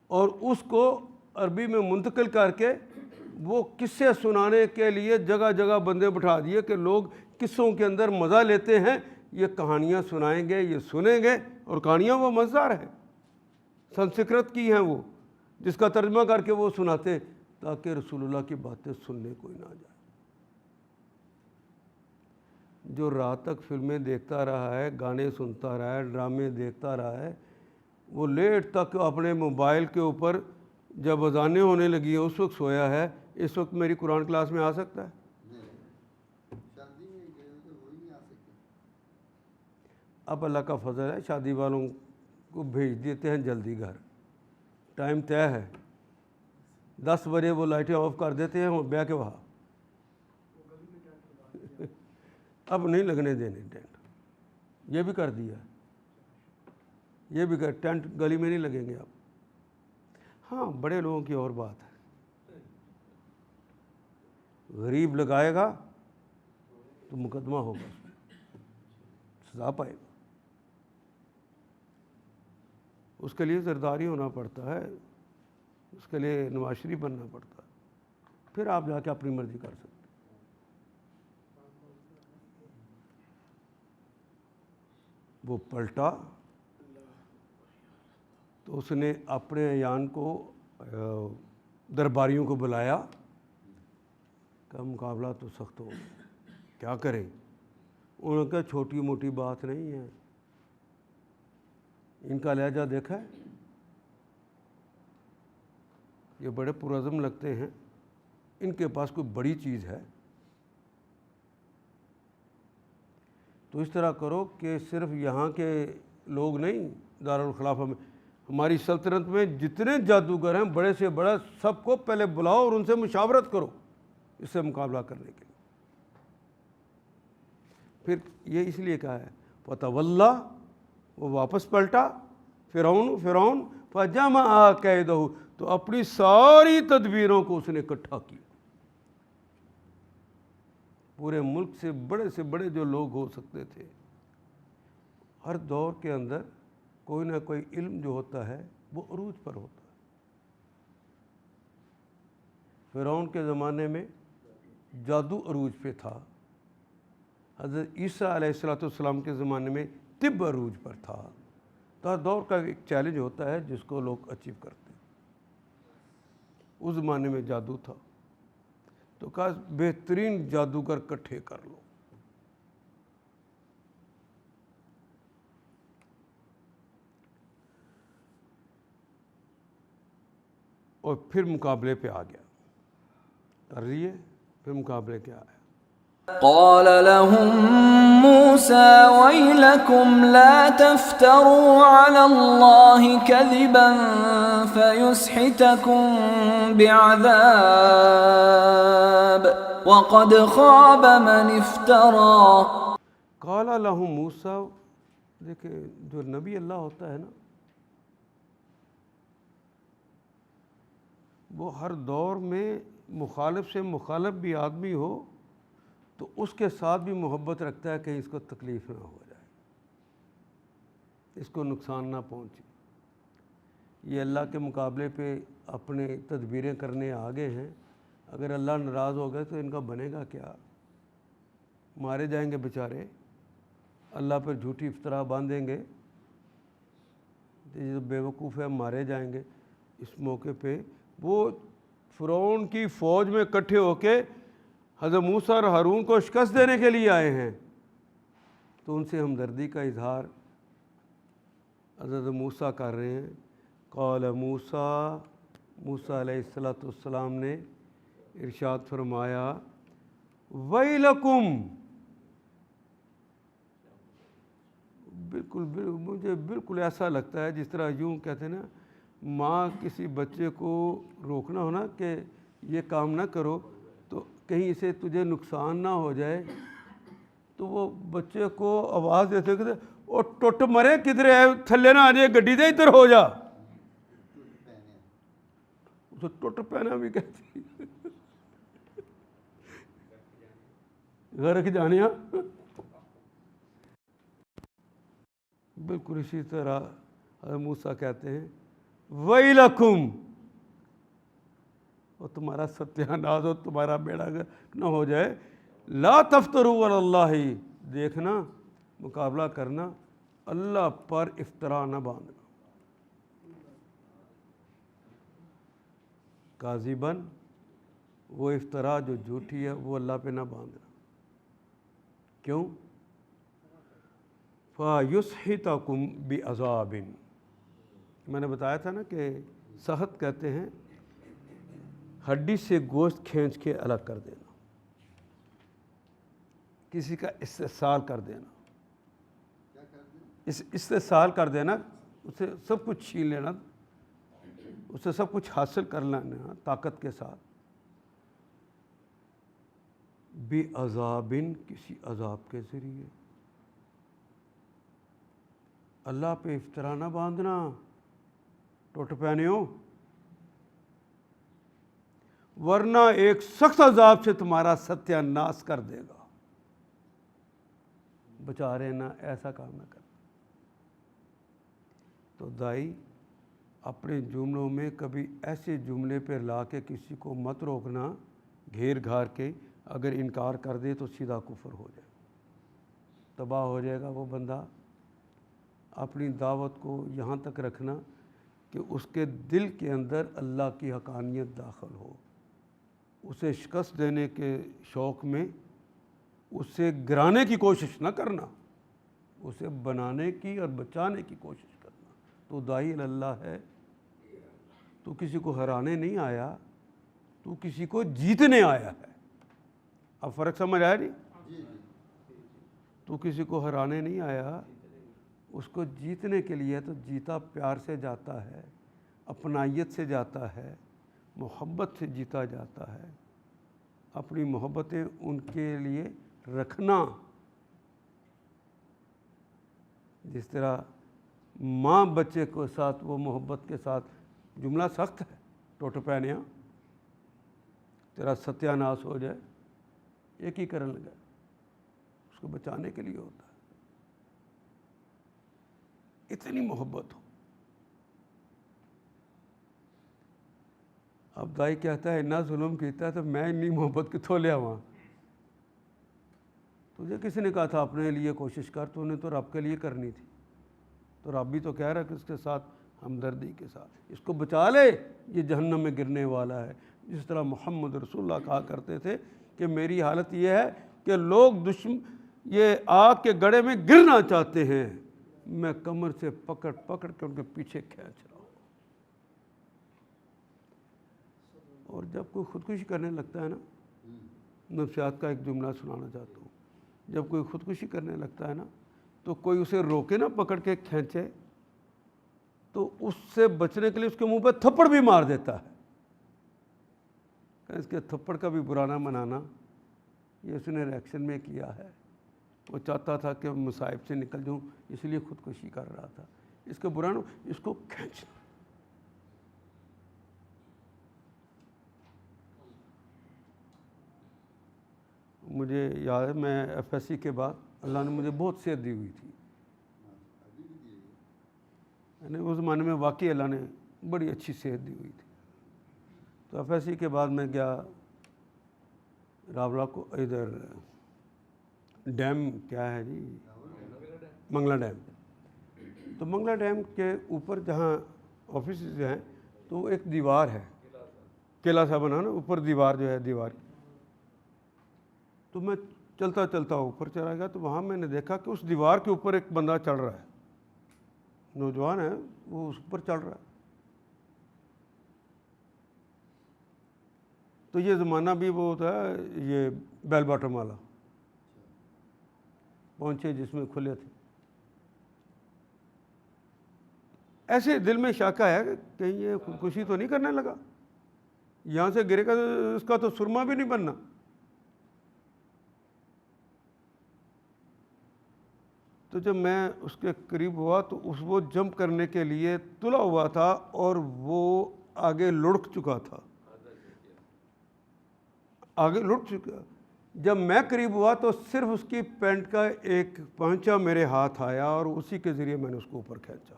اور اس کو عربی میں منتقل کر کے وہ قصے سنانے کے لیے جگہ جگہ بندے بٹھا دیے کہ لوگ قصوں کے اندر مزہ لیتے ہیں، یہ کہانیاں سنائیں گے، یہ سنیں گے، اور کہانیاں وہ مزدار ہیں، سنسکرت کی ہیں وہ، جس کا ترجمہ کر کے وہ سناتے تاکہ رسول اللہ کی باتیں سننے کوئی نہ جائے۔ جو رات تک فلمیں دیکھتا رہا ہے، گانے سنتا رہا ہے، ڈرامے دیکھتا رہا ہے، وہ لیٹ تک اپنے موبائل کے اوپر جب اذانیں ہونے لگی ہیں اس وقت سویا ہے، اس وقت میری قرآن کلاس میں آ سکتا ہے؟ اب اللہ کا فضل ہے، شادی والوں کو بھیج دیتے ہیں جلدی گھر، ٹائم طے ہے، 10 بجے وہ لائٹیں آف کر دیتے ہیں اور بہ کے وہاں اب نہیں لگنے دینے ٹینٹ، یہ بھی کر دیا، یہ بھی ٹینٹ گلی میں نہیں لگیں گے اب۔ ہاں بڑے لوگوں کی اور بات ہے، غریب لگائے گا تو مقدمہ ہوگا، سزا پائے گا، اس کے لیے زرداری ہونا پڑتا ہے، اس کے لیے نواز شریف بننا پڑتا ہے، پھر آپ جا کے اپنی مرضی کر سکتے۔ وہ پلٹا تو اس نے اپنے اعیان کو، درباریوں کو بلایا کہ مقابلہ تو سخت ہو، کیا کریں؟ انہوں نے کہا چھوٹی موٹی بات نہیں ہے، ان کا لہجہ دیکھا ہے، یہ بڑے پرعزم لگتے ہیں، ان کے پاس کوئی بڑی چیز ہے، تو اس طرح کرو کہ صرف یہاں کے لوگ نہیں، دارالخلافہ میں ہماری سلطنت میں جتنے جادوگر ہیں بڑے سے بڑا، سب کو پہلے بلاؤ اور ان سے مشاورت کرو اس سے مقابلہ کرنے کے لیے۔ پھر یہ اس لیے کہا ہے فَتَوَلَّا، وہ واپس پلٹا، فرعون فَجَمَعَ كَيْدَهُ، تو اپنی ساری تدبیروں کو اس نے اکٹھا کی۔ پورے ملک سے بڑے جو لوگ ہو سکتے تھے، ہر دور کے اندر کوئی نہ کوئی علم جو ہوتا ہے وہ عروج پر ہوتا ہے۔ فرعون کے زمانے میں جادو عروج پہ تھا، حضرت عیسیٰ علیہ السلام کے زمانے میں طب عروج پر تھا، تو ہر دور کا ایک چیلنج ہوتا ہے جس کو لوگ اچیو کرتے ہیں۔ اس زمانے میں جادو تھا تو کہا بہترین جادوگر اکٹھے کر لو، اور پھر مقابلے پہ آ گیا، کر لیے، پھر مقابلے کیا آیا۔ قال لهم موسى ويلكم لا تفتروا على الله كذبا فيسحتكم بعذاب وقد خاب من افترى۔ قال لهم موسیٰ، دیکھیں جو نبی اللہ ہوتا ہے نا، وہ ہر دور میں مخالف سے مخالف بھی آدمی ہو تو اس کے ساتھ بھی محبت رکھتا ہے کہ اس کو تکلیف نہ ہو جائے، اس کو نقصان نہ پہنچے۔ یہ اللہ کے مقابلے پہ اپنے تدبیریں کرنے آگے ہیں، اگر اللہ ناراض ہو گئے تو ان کا بنے گا کیا؟ مارے جائیں گے بیچارے، اللہ پر جھوٹی افطرا باندھیں گے، جو بے وقوف ہے مارے جائیں گے۔ اس موقع پہ وہ فرعون کی فوج میں اکٹھے ہو کے حضرت موسیٰ اور ہارون کو شکست دینے کے لیے آئے ہیں، تو ان سے ہمدردی کا اظہار حضرت موسیٰ کر رہے ہیں۔ قال موسیٰ علیہ السلام نے ارشاد فرمایا ویلکم، بالکل مجھے بالکل ایسا لگتا ہے جس طرح یوں کہتے ہیں نا، ماں کسی بچے کو روکنا ہونا کہ یہ کام نہ کرو تو کہیں اسے تجھے نقصان نہ ہو جائے، تو وہ بچے کو آواز دیتے کہتے او ٹوٹ مرے کدھر ہے، تھلے نہ آ جائے، گڈی دے ادھر ہو جا، اسے ٹوٹ پہنا بھی کہتی، غرق جانیا۔ بالکل اسی طرح حضرت موسیٰ کہتے ہیں ویلکم، اور تمہارا ستیہ ناز ہو، تمہارا بیڑا نہ ہو جائے، لا تفتروا علی اللہ، دیکھنا مقابلہ کرنا، اللہ پر افطرا نہ باندھنا۔ کاذبن، وہ افطرا جو جھوٹی ہے وہ اللہ پہ نہ باندھنا۔ کیوں؟ فَيُسْحِتَكُمْ بِعَذَابٍ، میں نے بتایا تھا نا کہ سحت کہتے ہیں ہڈی سے گوشت کھینچ کے الگ کر دینا، کسی کا استحصال کر دینا، استحصال کر دینا، اسے سب کچھ چھین لینا، اسے سب کچھ حاصل کر لینا طاقت کے ساتھ۔ بعذابٍ، کسی عذاب کے ذریعے۔ اللہ پہ افطرا نہ باندھنا ٹوٹ پہنیوں، ورنہ ایک سخت عذاب سے تمہارا ستیہ ناش کر دے گا۔ بچا رہنا، ایسا کام نہ کر۔ تو دائی اپنے جملوں میں کبھی ایسے جملے پہ لا کے کسی کو مت روکنا گھیر گھار کے، اگر انکار کر دے تو سیدھا کفر ہو جائے، تباہ ہو جائے گا وہ بندہ۔ اپنی دعوت کو یہاں تک رکھنا کہ اس کے دل کے اندر اللہ کی حقانیت داخل ہو، اسے شکست دینے کے شوق میں اسے گرانے کی کوشش نہ کرنا، اسے بنانے کی اور بچانے کی کوشش کرنا۔ تو داعی اللہ ہے، تو کسی کو ہرانے نہیں آیا، تو کسی کو جیتنے آیا ہے۔ اب فرق سمجھ آیا نہیں؟ تو کسی کو ہرانے نہیں آیا، اس کو جیتنے کے لیے تو جیتا پیار سے جاتا ہے، اپنائیت سے جاتا ہے، محبت سے جیتا جاتا ہے۔ اپنی محبتیں ان کے لیے رکھنا، جس طرح ماں بچے کے ساتھ وہ محبت کے ساتھ، جملہ سخت ہے، ٹوٹ پہنیا تیرا ستیہ ناش ہو جائے، ایک ہی کرن لگا، اس کو بچانے کے لیے ہوتا ہے۔ اتنی محبت ہو۔ اب دائی کہتا ہے اتنا ظلم کیتا ہے تو میں اتنی محبت کتوں لیا وہاں؟ تجھے کسی نے کہا تھا اپنے لیے کوشش کر، تو نے تو رب کے لیے کرنی تھی، تو رب بھی تو کہہ رہا ہے کہ اس کے ساتھ ہمدردی کے ساتھ اس کو بچا لے، یہ جہنم میں گرنے والا ہے۔ جس طرح محمد رسول اللہ کہا کرتے تھے کہ میری حالت یہ ہے کہ لوگ یہ آگ کے گڑھے میں گرنا چاہتے ہیں، میں کمر سے پکڑ پکڑ کے ان کے پیچھے کھینچ رہا ہوں۔ اور جب کوئی خودکشی کرنے لگتا ہے نا، نفسیات کا ایک جملہ سنانا چاہتا ہوں، جب کوئی خودکشی کرنے لگتا ہے نا تو کوئی اسے روکے نا، پکڑ کے کھینچے، تو اس سے بچنے کے لیے اس کے منہ پہ تھپڑ بھی مار دیتا ہے۔ اس کے تھپڑ کا بھی برا نہ منانا، یہ اس نے ریئیکشن میں کیا ہے، وہ چاہتا تھا کہ مصائب سے نکل جاؤں، اس لیے خودکشی کر رہا تھا۔ اس کا برا نہ، اس کو کھینچنا۔ مجھے یاد ہے میں ایف ایس سی کے بعد اللہ نے مجھے بہت صحت دی ہوئی تھی، یعنی اس زمانے میں واقعی اللہ نے بڑی اچھی صحت دی ہوئی تھی۔ تو ایف ایس سی کے بعد میں گیا راولہ کو، ادھر ڈیم کیا ہے جی، منگلا ڈیم۔ تو منگلا ڈیم کے اوپر جہاں آفیسز ہیں تو ایک دیوار ہے، قلعہ سا بنا نا، اوپر دیوار جو ہے دیوار کی۔ تو میں چلتا چلتا اوپر چلا گیا تو وہاں میں نے دیکھا کہ اس دیوار کے اوپر ایک بندہ چڑھ رہا ہے، نوجوان ہے، وہ اس پر چڑھ رہا ہے۔ تو یہ زمانہ بھی وہ ہوتا ہے یہ بیل باٹم والا، پہنچے جس میں کھلے تھے۔ ایسے دل میں شک ہے کہ کہیں یہ خودکشی تو نہیں کرنے لگا، یہاں سے گرے گا اس کا تو سرما بھی نہیں بننا۔ تو جب میں اس کے قریب ہوا تو وہ جمپ کرنے کے لیے تلا ہوا تھا اور وہ آگے لڑک چکا تھا، آگے لڑک چکا۔ جب میں قریب ہوا تو صرف اس کی پینٹ کا ایک پانچا میرے ہاتھ آیا اور اسی کے ذریعے میں نے اس کو اوپر کھینچا۔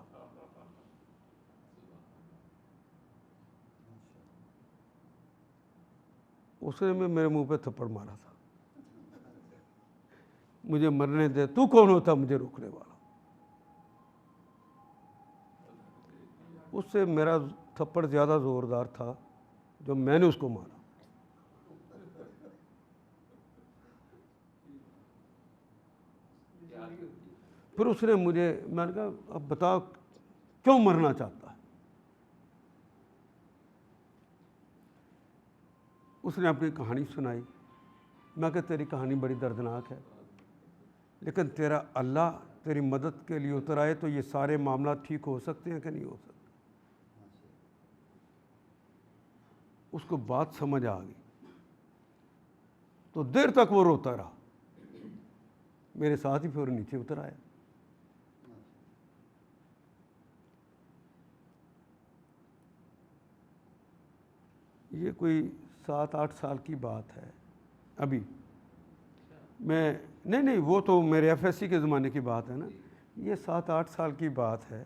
اس نے میرے منہ پہ تھپڑ مارا تھا، مجھے مرنے دے، تو کون ہوتا مجھے روکنے والا؟ اس سے میرا تھپڑ زیادہ زوردار تھا جو میں نے اس کو مارا. پھر اس نے مجھے، میں نے کہا اب بتا کیوں مرنا چاہتا ہے. اس نے اپنی کہانی سنائی. میں کہ تیری کہانی بڑی دردناک ہے، لیکن تیرا اللہ تیری مدد کے لیے اتر آئے تو یہ سارے معاملات ٹھیک ہو سکتے ہیں کہ نہیں ہو سکتے. اس کو بات سمجھ آ گئی تو دیر تک وہ روتا رہا. میرے ساتھ ہی پھر نیچے اتر آیا. یہ کوئی 7-8 سال کی بات ہے. ابھی میں نہیں وہ تو میرے ایف ایس سی کے زمانے کی بات ہے نا. یہ 7-8 سال کی بات ہے.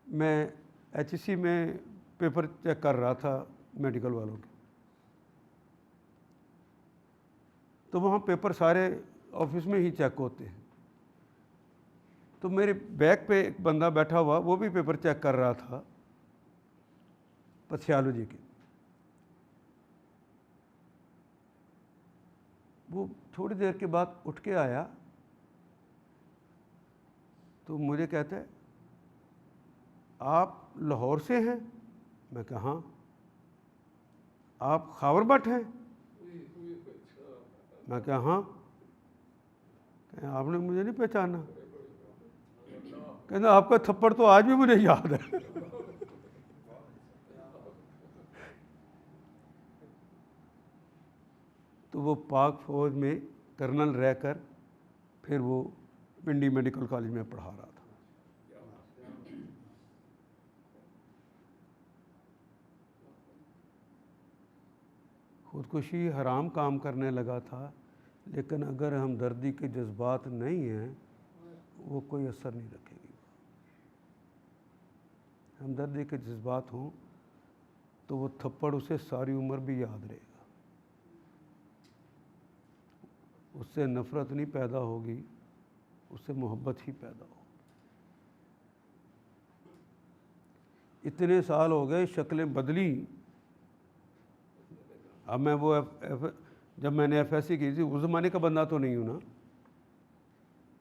میں ایچ سی میں پیپر چیک کر رہا تھا میڈیکل والوں کے. تو وہاں پیپر سارے آفس میں ہی چیک ہوتے ہیں. تو میرے بیک پہ ایک بندہ بیٹھا ہوا، وہ بھی پیپر چیک کر رہا تھا پیتھولوجی کے. وہ تھوڑی دیر کے بعد اٹھ کے آیا تو مجھے کہتا ہے آپ لاہور سے ہیں؟ میں کہا ہاں. آپ خاور بٹ ہیں؟ میں کہا ہاں. آپ نے مجھے نہیں پہچانا؟ کہنا آپ کا تھپڑ تو آج بھی مجھے یاد ہے. تو وہ پاک فوج میں کرنل رہ کر پھر وہ پنڈی میڈیکل کالج میں پڑھا رہا تھا. خودکشی حرام کام کرنے لگا تھا، لیکن اگر ہمدردی کے جذبات نہیں ہیں وہ کوئی اثر نہیں رکھے گی. ہمدردی کے جذبات ہوں تو وہ تھپڑ اسے ساری عمر بھی یاد رہے گا. اس سے نفرت نہیں پیدا ہوگی، اس سے محبت ہی پیدا ہوگی. اتنے سال ہو گئے، شکلیں بدلی. اب میں وہ جب میں نے ایف ایس سی کی تھی اس زمانے کا بندہ تو نہیں ہوں نا.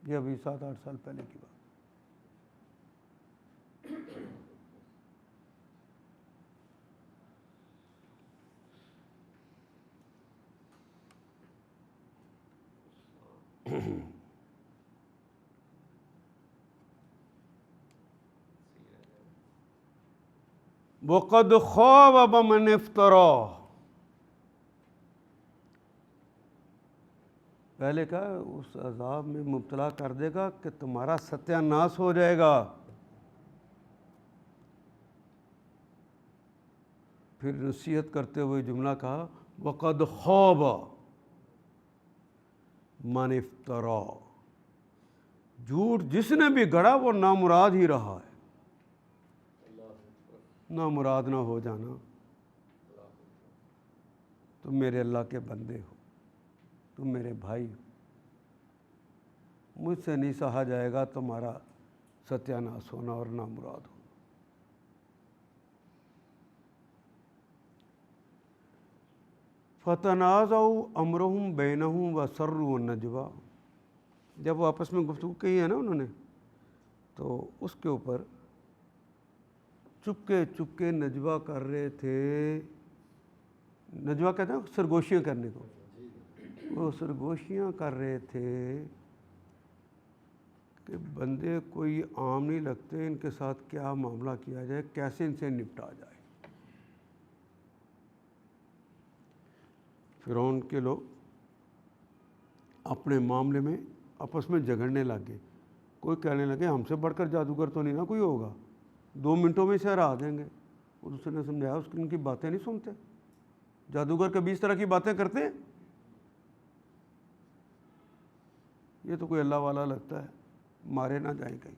یہ ابھی 7-8 سال پہلے کی بات. وَقَدْ خَابَ مَنِ افْتَرَىٰ. پہلے کہا اس عذاب میں مبتلا کر دے گا کہ تمہارا ستیہ ناش ہو جائے گا. پھر نصیحت کرتے ہوئے جملہ کہا وَقَدْ خَابَ مَنِ افْتَرَىٰ. جھوٹ جس نے بھی گڑھا وہ نامراد ہی رہا ہے. نامراد نہ ہو جانا. تم میرے اللہ کے بندے ہو، تم میرے بھائی ہو. مجھ سے نہیں سہا جائے گا تمہارا ستیہ ناش ہونا اور نامراد ہونا. فَتَنَازَعُوا أَمْرَهُمْ بَيْنَهُمْ وَأَسَرُّوا النَّجْوَىٰ. جب وہ آپس میں گفتگو کی ہے نا انہوں نے، تو اس کے اوپر چپکے نجوہ کر رہے تھے. نجوہ کہتے ہیں سرگوشیاں کرنے کو. وہ سرگوشیاں کر رہے تھے کہ بندے کوئی عام نہیں لگتے، ان کے ساتھ کیا معاملہ کیا جائے، کیسے ان سے نپٹا جائے. فرعون کے لوگ اپنے معاملے میں آپس میں جھگڑنے لگ گئے. کوئی کہنے لگے ہم سے بڑھ کر جادوگر تو نہیں نا کوئی ہوگا، 2 منٹوں میں اسے ہرا دیں گے. اور اس نے سمجھایا اس کی ان کی باتیں نہیں سنتے. جادوگر کبھی اس طرح کی باتیں کرتے ہیں؟ یہ تو کوئی اللہ والا لگتا ہے، مارے نہ جائیں کہیں.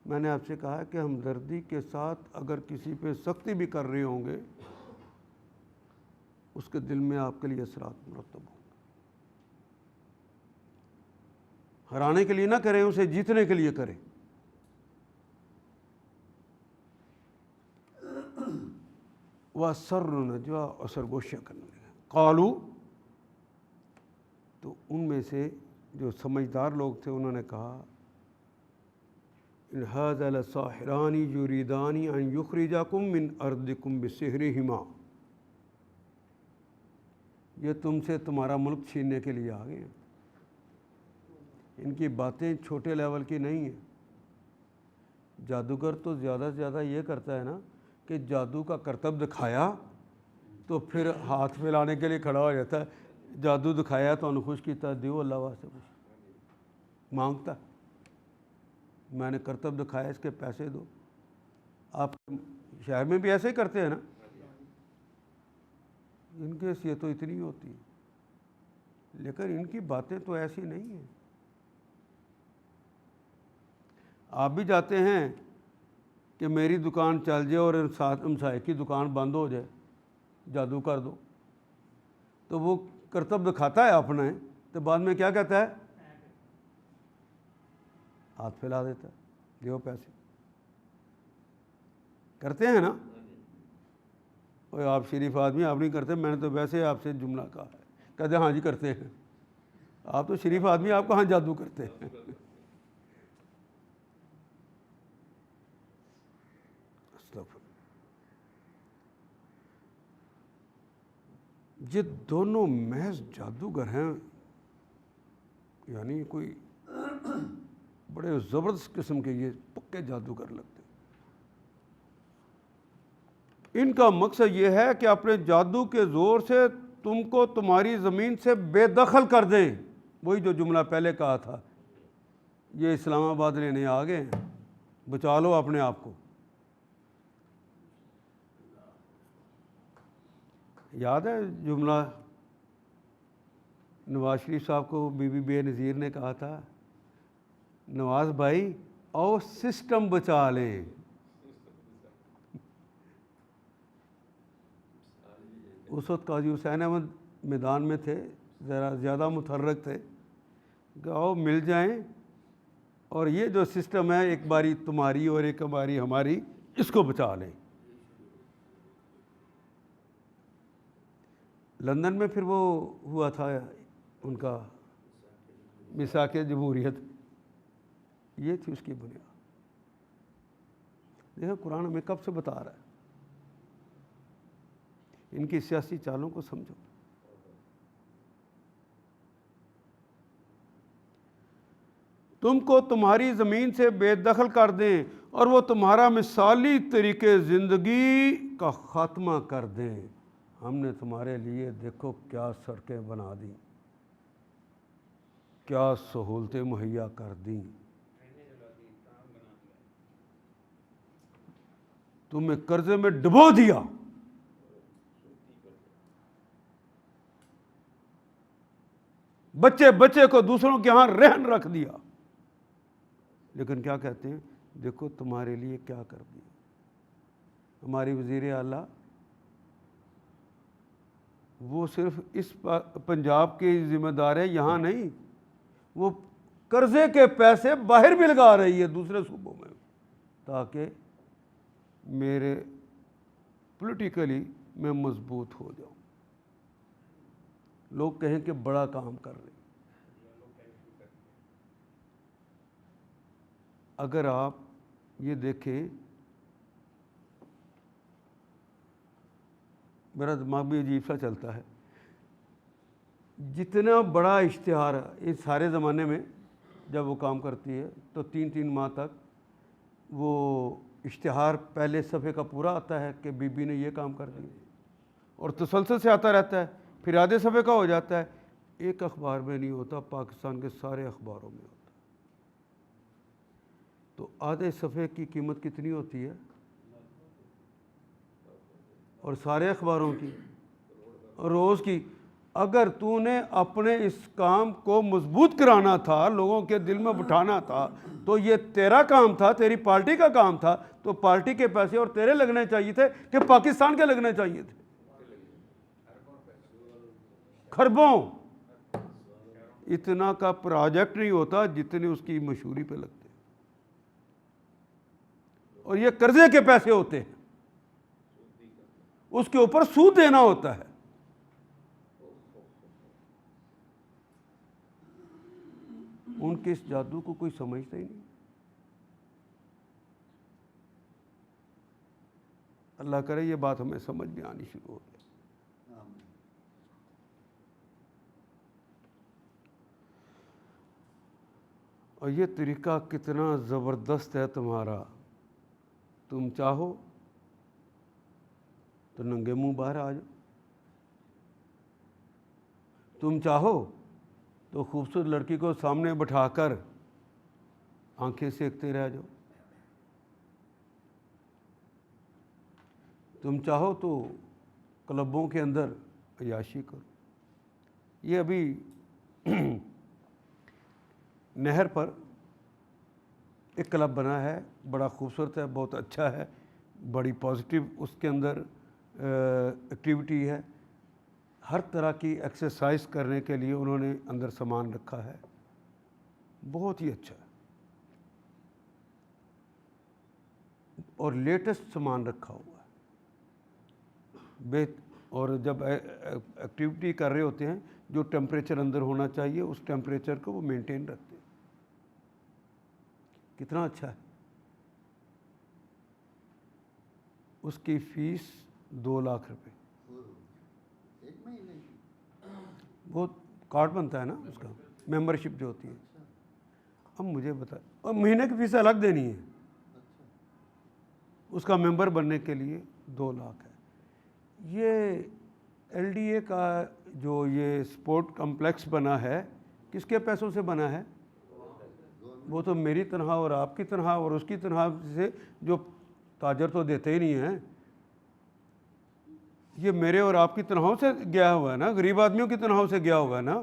میں نے آپ سے کہا کہ ہمدردی کے ساتھ اگر کسی پہ سختی بھی کر رہے ہوں گے اس کے دل میں آپ کے لیے اثرات مرتب ہوں. ہرانے کے لیے نہ کریں، اسے جیتنے کے لیے کریں. وَأَسَرُّ النَّجْوَىٰ اور سرگوشیاں کرنے لگے. قالوا تو ان میں سے جو سمجھدار لوگ تھے انہوں نے کہا ان هذا لساحران یریدان ان یخرجاکم من ارضکم بسحرہما، یہ تم سے تمہارا ملک چھیننے کے لیے آ گئے ہیں. ان کی باتیں چھوٹے لیول کی نہیں ہیں. جادوگر تو زیادہ سے زیادہ یہ کرتا ہے نا کہ جادو کا کرتب دکھایا تو پھر ہاتھ پھیلانے کے لیے کھڑا ہو جاتا ہے. جادو دکھایا تو انہوں خوش کیتا دیو اللہ واسطے کچھ مانگتا، میں نے کرتب دکھایا اس کے پیسے دو. آپ شہر میں بھی ایسے ہی کرتے ہیں نا. ان کی حیثیت تو اتنی ہوتی ہے لیکن ان کی باتیں تو ایسی نہیں ہیں. آپ بھی جاتے ہیں کہ میری دکان چل جائے اور ہمسائے کی دکان بند ہو جائے، جادو کر دو، تو وہ کرتب دکھاتا ہے اپنا ہے تو بعد میں کیا کہتا ہے؟ ہاتھ پھیلا دیتا ہے دیو پیسے. کرتے ہیں نا. اور آپ شریف آدمی آپ نہیں کرتے، میں نے تو ویسے آپ سے جملہ کہا ہے. کہتے ہیں ہاں جی کرتے ہیں. آپ تو شریف آدمی، آپ کہاں جادو کرتے ہیں؟ یہ دونوں محض جادوگر ہیں، یعنی کوئی بڑے زبردست قسم کے یہ پکے جادوگر لگتے ہیں. ان کا مقصد یہ ہے کہ اپنے جادو کے زور سے تم کو تمہاری زمین سے بے دخل کر دیں. وہی جو جملہ پہلے کہا تھا، یہ اسلام آباد لینے آ گئے ہیں، بچا لو اپنے آپ کو. یاد ہے جملہ نواز شریف صاحب کو بی بی بے نظیر نے کہا تھا، نواز بھائی آؤ سسٹم بچا لیں. اس وقت قاضی حسین احمد میدان میں تھے، ذرا زیادہ متحرک تھے کہ آؤ مل جائیں اور یہ جو سسٹم ہے ایک باری تمہاری اور ایک باری ہماری، اس کو بچا لیں. لندن میں پھر وہ ہوا تھا ان کا میثاق جمہوریت، یہ تھی اس کی بنیاد. دیکھو قرآن ہمیں کب سے بتا رہا ہے، ان کی سیاسی چالوں کو سمجھو. تم کو تمہاری زمین سے بے دخل کر دیں اور وہ تمہارا مثالی طریقے زندگی کا خاتمہ کر دیں. ہم نے تمہارے لیے دیکھو کیا سڑکیں بنا دیں، کیا سہولتیں مہیا کر دیں، تمہیں قرضے میں ڈبو دیا. بچے بچے کو دوسروں کے ہاں رہن رکھ دیا. لیکن کیا کہتے ہیں؟ دیکھو تمہارے لیے کیا کر دیا. ہماری وزیر اعلیٰ وہ صرف اس پنجاب کی ذمہ دار ہے، یہاں نہیں، وہ قرضے کے پیسے باہر بھی لگا رہی ہے دوسرے صوبوں میں، تاکہ میرے پولیٹیکلی میں مضبوط ہو جاؤں، لوگ کہیں کہ بڑا کام کر رہے ہیں. اگر آپ یہ دیکھیں، میرا دماغ بھی عجیب سا چلتا ہے، جتنا بڑا اشتہار اس سارے زمانے میں جب وہ کام کرتی ہے تو 3 ماہ تک وہ اشتہار پہلے صفحے کا پورا آتا ہے کہ بی بی نے یہ کام کر دیا، اور تسلسل سے آتا رہتا ہے، پھر آدھے صفحے کا ہو جاتا ہے. ایک اخبار میں نہیں ہوتا، پاکستان کے سارے اخباروں میں ہوتا. تو آدھے صفحے کی قیمت کتنی ہوتی ہے؟ اور سارے اخباروں کی روز کی. اگر تو نے اپنے اس کام کو مضبوط کرانا تھا، لوگوں کے دل میں بٹھانا تھا، تو یہ تیرا کام تھا، تیری پارٹی کا کام تھا. تو پارٹی کے پیسے اور تیرے لگنے چاہیے تھے کہ پاکستان کے لگنے چاہیے تھے؟ خربوں. اتنا کا پروجیکٹ نہیں ہوتا جتنے اس کی مشہوری پہ لگتے، اور یہ قرضے کے پیسے ہوتے ہیں. اس کے اوپر سود دینا ہوتا ہے. ان کے اس جادو کو کوئی سمجھتا ہی نہیں. اللہ کرے یہ بات ہمیں سمجھ میں آنی شروع ہو جائے. اور یہ طریقہ کتنا زبردست ہے تمہارا. تم چاہو تو ننگے منہ باہر آ جاؤ, تم چاہو تو خوبصورت لڑکی کو سامنے بٹھا کر آنکھیں سیکتے رہ جاؤ, تم چاہو تو کلبوں کے اندر عیاشی کرو. یہ ابھی نہر پر ایک کلب بنا ہے, بڑا خوبصورت ہے, بہت اچھا ہے, بڑی پازیٹیو اس کے اندر ایکٹیویٹی ہے. ہر طرح کی ایکسرسائز کرنے کے لیے انہوں نے اندر سامان رکھا ہے, بہت ہی اچھا ہے, اور لیٹسٹ سامان رکھا ہوا ہے. اور جب ایکٹیویٹی کر رہے ہوتے ہیں جو ٹیمپریچر اندر ہونا چاہیے اس ٹیمپریچر کو وہ مینٹین رکھتے ہیں. کتنا اچھا ہے. اس کی فیس 2 لاکھ روپے. وہ کارڈ بنتا ہے نا اس کا, ممبرشپ جو ہوتی ہے. اب مجھے بتا, اور مہینے کی فیس الگ دینی ہے, اس کا ممبر بننے کے لیے 2 لاکھ ہے. یہ ایل ڈی اے کا جو یہ اسپورٹ کمپلیکس بنا ہے کس کے پیسوں سے بنا ہے؟ وہ تو میری تنخواہ اور آپ کی تنخواہ اور اس کی تنخواہ سے, جو تاجر تو دیتے ہی نہیں ہیں. یہ میرے اور آپ کی تنخواہوں سے گیا ہوا ہے نا, غریب آدمیوں کی تنخواہوں سے گیا ہوا ہے نا.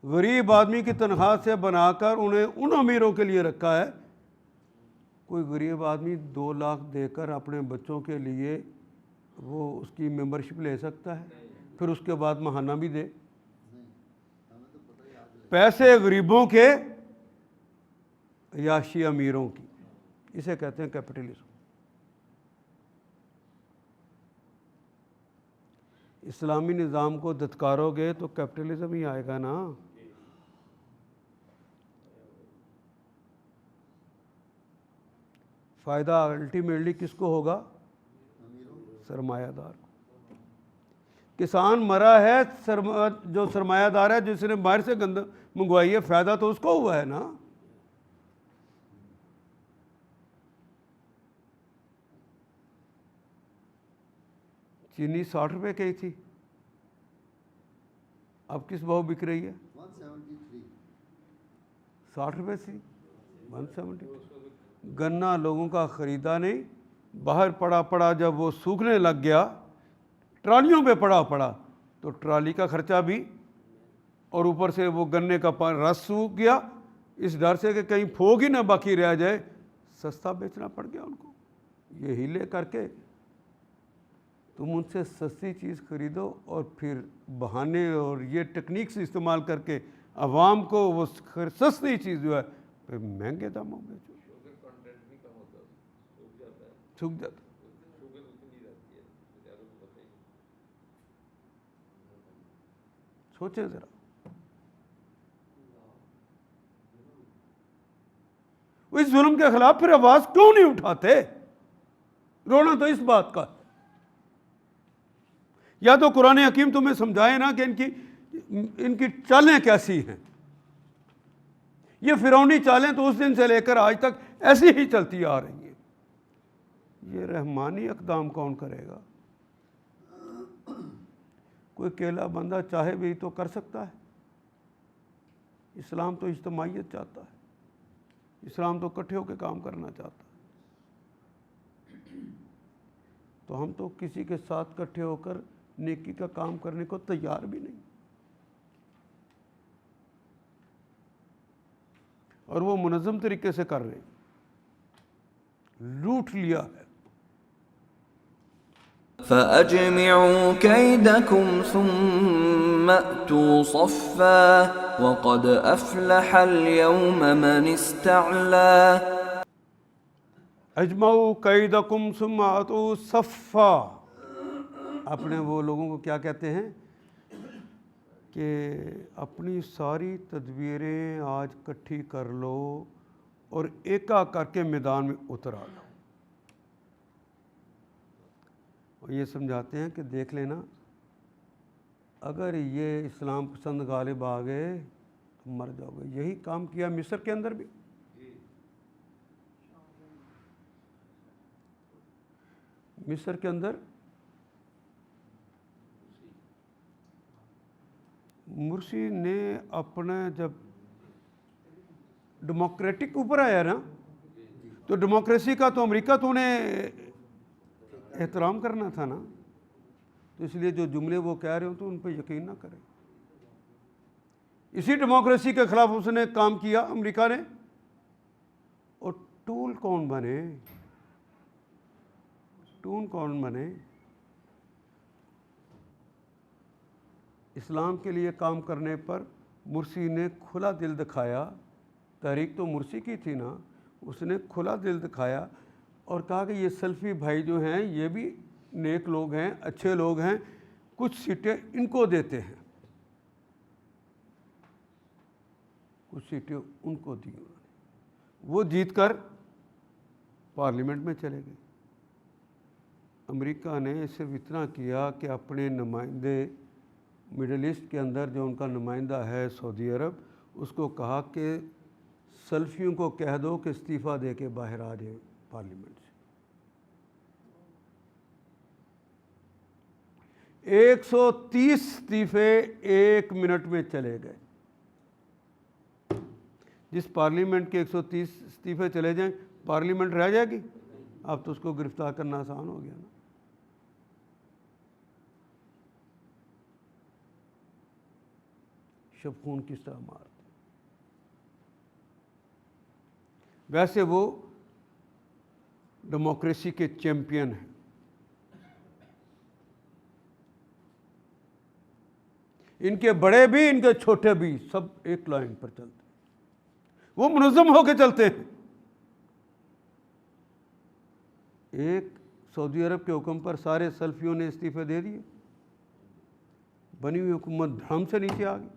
غریب آدمی کی تنخواہ سے بنا کر انہیں ان امیروں کے لیے رکھا ہے. کوئی غریب آدمی 2 لاکھ دے کر اپنے بچوں کے لیے وہ اس کی ممبرشپ لے سکتا ہے, پھر اس کے بعد ماہانہ بھی دے. پیسے غریبوں کے, عیاشی امیروں کی. اسے کہتے ہیں کیپٹلزم. اسلامی نظام کو دھتکارو گے تو کیپٹلزم ہی آئے گا نا. فائدہ الٹیمیٹلی کس کو ہوگا؟ سرمایہ دار. کسان مرا ہے, جو سرمایہ دار ہے جس نے باہر سے گندم منگوائی ہے, فائدہ تو اس کو ہوا ہے نا. چینی 60 روپے کی تھی, اب کس بھاؤ بک رہی ہے؟ 60 روپے تھی, 170. گنا لوگوں کا خریدا نہیں, باہر پڑا جب وہ سوکھنے لگ گیا, ٹرالیوں پہ پڑا تو ٹرالی کا خرچہ بھی, اور اوپر سے وہ گنے کا رس سوکھ گیا, اس ڈر سے کہ کہیں پھوگ ہی نہ باقی رہ جائے, سستا بیچنا پڑ گیا ان کو. یہ ہیلے کر کے تم ان سے سستی چیز خریدو اور پھر بہانے اور یہ ٹیکنیکس استعمال کر کے عوام کو وہ سستی چیز جو ہے پھر مہنگے داموں میں سوکھ جاتا. سوچیں ذرا, اس ظلم کے خلاف پھر آواز کیوں نہیں اٹھاتے؟ رونا تو اس بات کا. یا تو قرآن حکیم تمہیں سمجھائے نا کہ ان کی چالیں کیسی ہیں. یہ فرعونی چالیں تو اس دن سے لے کر آج تک ایسی ہی چلتی آ رہی ہیں. یہ رحمانی اقدام کون کرے گا؟ کوئی اکیلا بندہ چاہے بھی تو کر سکتا ہے. اسلام تو اجتماعیت چاہتا ہے, اسلام تو اکٹھے ہو کے کام کرنا چاہتا ہے. تو ہم تو کسی کے ساتھ اکٹھے ہو کر نیکی کا کام کرنے کو تیار بھی نہیں, اور وہ منظم طریقے سے کر رہے ہیں. لوٹ لیا ہے. فَأَجْمِعُوا كَيْدَكُمْ ثُمَّ أْتُوا صَفًّا وَقَدْ أَفْلَحَ الْيَوْمَ مَنِ اسْتَعْلَى. اجمعوا قیدکم ثم اتوا صفا. اپنے وہ لوگوں کو کیا کہتے ہیں کہ اپنی ساری تدبیریں آج اکٹھی کر لو اور ایکا کر کے میدان میں اتر آ جاؤ. اور یہ سمجھاتے ہیں کہ دیکھ لینا اگر یہ اسلام پسند غالب آ گئے تو مر جاؤ گے. یہی کام کیا مصر کے اندر بھی. مصر کے اندر مرسی نے اپنا جب ڈیموکریٹک اوپر آیا نا تو ڈیموکریسی کا تو امریکہ تو انہیں احترام کرنا تھا نا. تو اس لیے جو جملے وہ کہہ رہے ہو تو ان پہ یقین نہ کریں. اسی ڈیموکریسی کے خلاف اس نے کام کیا امریکہ نے. اور ٹول کون بنے؟ ٹول کون بنے؟ اسلام کے لیے کام کرنے پر مرسی نے کھلا دل دکھایا. تحریک تو مرسی کی تھی نا. اس نے کھلا دل دکھایا اور کہا کہ یہ سلفی بھائی جو ہیں یہ بھی نیک لوگ ہیں, اچھے لوگ ہیں, کچھ سیٹیں ان کو دیتے ہیں. کچھ سیٹیں ان کو دی انہوں نے. وہ جیت کر پارلیمنٹ میں چلے گئے. امریکہ نے صرف اتنا کیا کہ اپنے نمائندے مڈل ایسٹ کے اندر جو ان کا نمائندہ ہے سعودی عرب, اس کو کہا کہ سلفیوں کو کہہ دو کہ استعفیٰ دے کے باہر آ جائیں پارلیمنٹ سے. 130 استعفے 1 منٹ میں چلے گئے. جس پارلیمنٹ کے 130 استعفے چلے جائیں پارلیمنٹ رہ جائے گی؟ اب تو اس کو گرفتار کرنا آسان ہو گیا نا. شب خون کس طرح مارتے. ویسے وہ ڈیموکریسی کے چیمپئن ہیں. ان کے بڑے بھی ان کے چھوٹے بھی سب ایک لائن پر چلتے ہیں. وہ منظم ہو کے چلتے ہیں. ایک سعودی عرب کے حکم پر سارے سلفیوں نے استعفے دے دیے. بنی ہوئی حکومت دھڑام سے نیچے آ گئی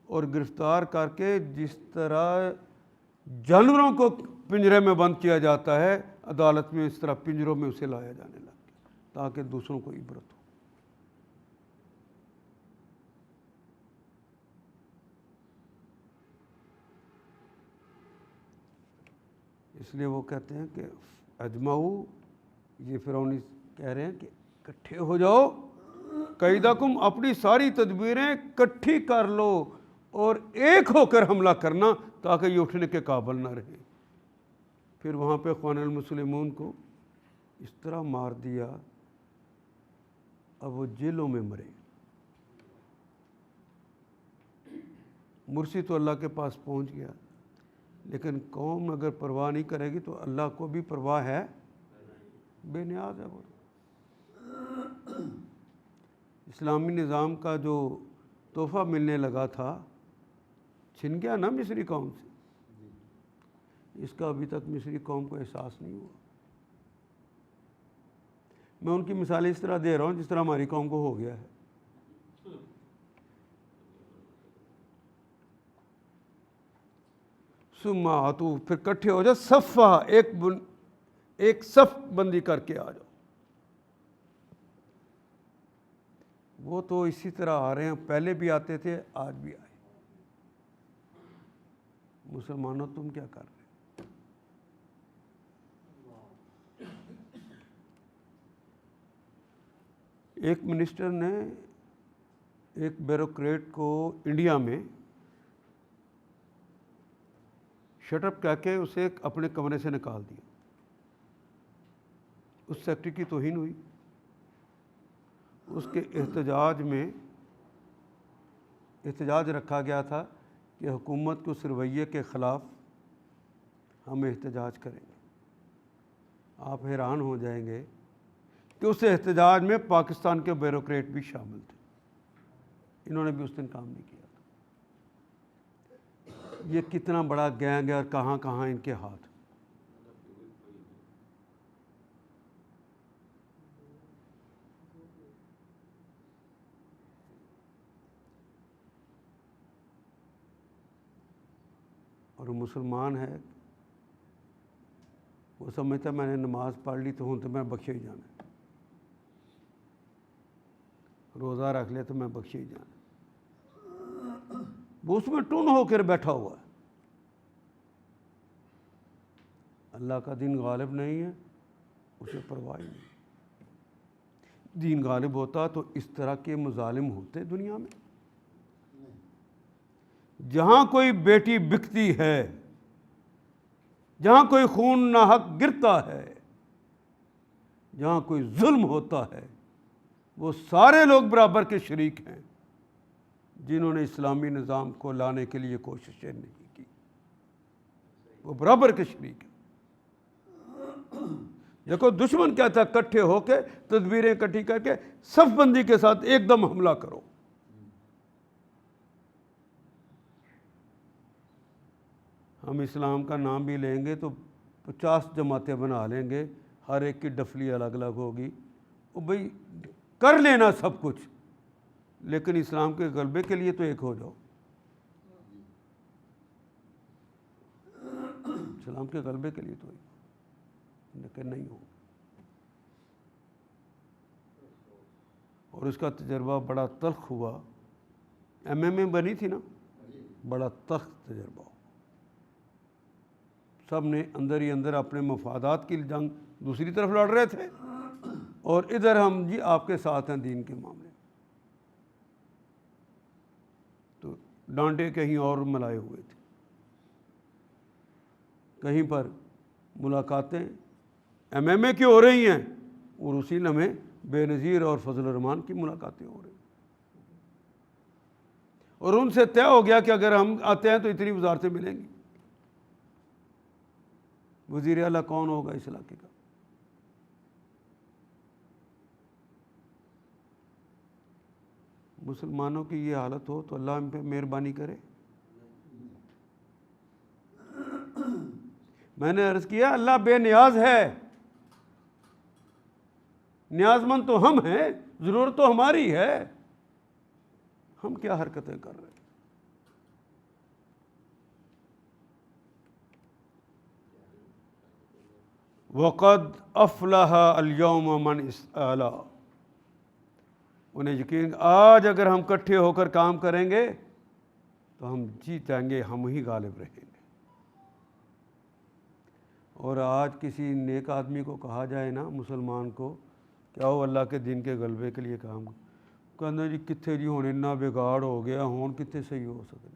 اور گرفتار کر کے جس طرح جانوروں کو پنجرے میں بند کیا جاتا ہے عدالت میں, اس طرح پنجروں میں اسے لایا جانے لگ گیا تاکہ دوسروں کو عبرت ہو. اس لیے وہ کہتے ہیں کہ اجمعو, یہ فرعونی کہہ رہے ہیں کہ اکٹھے ہو جاؤ, قیدکم, اپنی ساری تدبیریں اکٹھی کر لو اور ایک ہو کر حملہ کرنا تاکہ یہ اٹھنے کے قابل نہ رہے. پھر وہاں پہ اخوان المسلمون کو اس طرح مار دیا, اب وہ جیلوں میں مرے. مرسی تو اللہ کے پاس پہنچ گیا, لیکن قوم اگر پرواہ نہیں کرے گی تو اللہ کو بھی پرواہ ہے, بے نیاز ہے. وہ اسلامی نظام کا جو تحفہ ملنے لگا تھا چھن گیا نا مصری قوم سے. اس کا ابھی تک مصری قوم کو احساس نہیں ہوا. میں ان کی مثالیں اس طرح دے رہا ہوں جس طرح ہماری قوم کو ہو گیا ہے. ثم آتو, پھر کٹھے ہو جاؤ, صفا, ایک صف بندی کر کے آ جاؤ. وہ تو اسی طرح آ رہے ہیں, پہلے بھی آتے تھے, آج بھی آئے. مسلمانوں تم کیا کر رہے؟ ایک منسٹر نے ایک بیوروکریٹ کو انڈیا میں شٹ اپ کہہ کے اسے اپنے کمرے سے نکال دیا. اس سیکٹری کی توہین ہوئی. اس کے احتجاج رکھا گیا تھا کہ حکومت کو اس رویے کے خلاف ہم احتجاج کریں گے. آپ حیران ہو جائیں گے کہ اس احتجاج میں پاکستان کے بیوروکریٹ بھی شامل تھے. انہوں نے بھی اس دن کام نہیں کیا. یہ کتنا بڑا گینگ ہے اور کہاں کہاں ان کے ہاتھ. اور مسلمان ہے وہ سمجھتا میں نے نماز پڑھ لی تو ہوں تو میں بخشے ہی جانا ہے، روزہ رکھ لیا تو میں بخشے ہی جانا ہے، وہ اس میں ٹن ہو کر بیٹھا ہوا ہے۔ اللہ کا دین غالب نہیں ہے، اسے پرواہ ہی نہیں۔ دین غالب ہوتا تو اس طرح کے مظالم ہوتے دنیا میں؟ جہاں کوئی بیٹی بکتی ہے، جہاں کوئی خون ناحق گرتا ہے، جہاں کوئی ظلم ہوتا ہے، وہ سارے لوگ برابر کے شریک ہیں جنہوں نے اسلامی نظام کو لانے کے لیے کوششیں نہیں کی، وہ برابر کے شریک ہیں۔ دیکھو دشمن کہتا ہے کٹھے ہو کے تدبیریں اکٹھی کر کے صف بندی کے ساتھ ایک دم حملہ کرو، ہم اسلام کا نام بھی لیں گے تو 50 جماعتیں بنا لیں گے، ہر ایک کی ڈفلی الگ الگ ہوگی، وہ بھئی کر لینا سب کچھ، لیکن اسلام کے غلبے کے لیے تو ایک ہو جاؤ، اسلام کے غلبے کے لیے تو ایک ہو، لیکن نہیں ہو۔ اور اس کا تجربہ بڑا تلخ ہوا، ایم بنی تھی نا، بڑا تلخ تجربہ، سب نے اندر ہی اندر اپنے مفادات کی جنگ دوسری طرف لڑ رہے تھے، اور ادھر ہم جی آپ کے ساتھ ہیں دین کے معاملے میں، تو ڈانٹے کہیں اور ملائے ہوئے تھے، کہیں پر ملاقاتیں ایم کی ہو رہی ہیں اور اسی لمحے بے نظیر اور فضل الرحمان کی ملاقاتیں ہو رہی ہیں، اور ان سے طے ہو گیا کہ اگر ہم آتے ہیں تو اتنی وزارتیں ملیں گی۔ وزیر اعلیٰ کون ہوگا اس علاقے کا؟ مسلمانوں کی یہ حالت ہو تو اللہ ہم پہ مہربانی کرے۔ میں نے عرض کیا اللہ بے نیاز ہے، نیاز مند تو ہم ہیں، ضرورت تو ہماری ہے، ہم کیا حرکتیں کر رہے ہیں؟ وَقَدْ أَفْلَحَ الْيَوْمَ مَنِ اسْتَعْلَى، انہیں یقین آج اگر ہم اکٹھے ہو کر کام کریں گے تو ہم جیت جائیں گے، ہم ہی غالب رہیں گے۔ اور آج کسی نیک آدمی کو کہا جائے نا، مسلمان کو، کہ آؤ اللہ کے دین کے غلبے کے لیے کام کرو، کہنا جی کتنے جی ہوں اتنا بگاڑ ہو گیا، ہون کتنے صحیح ہو سکتے،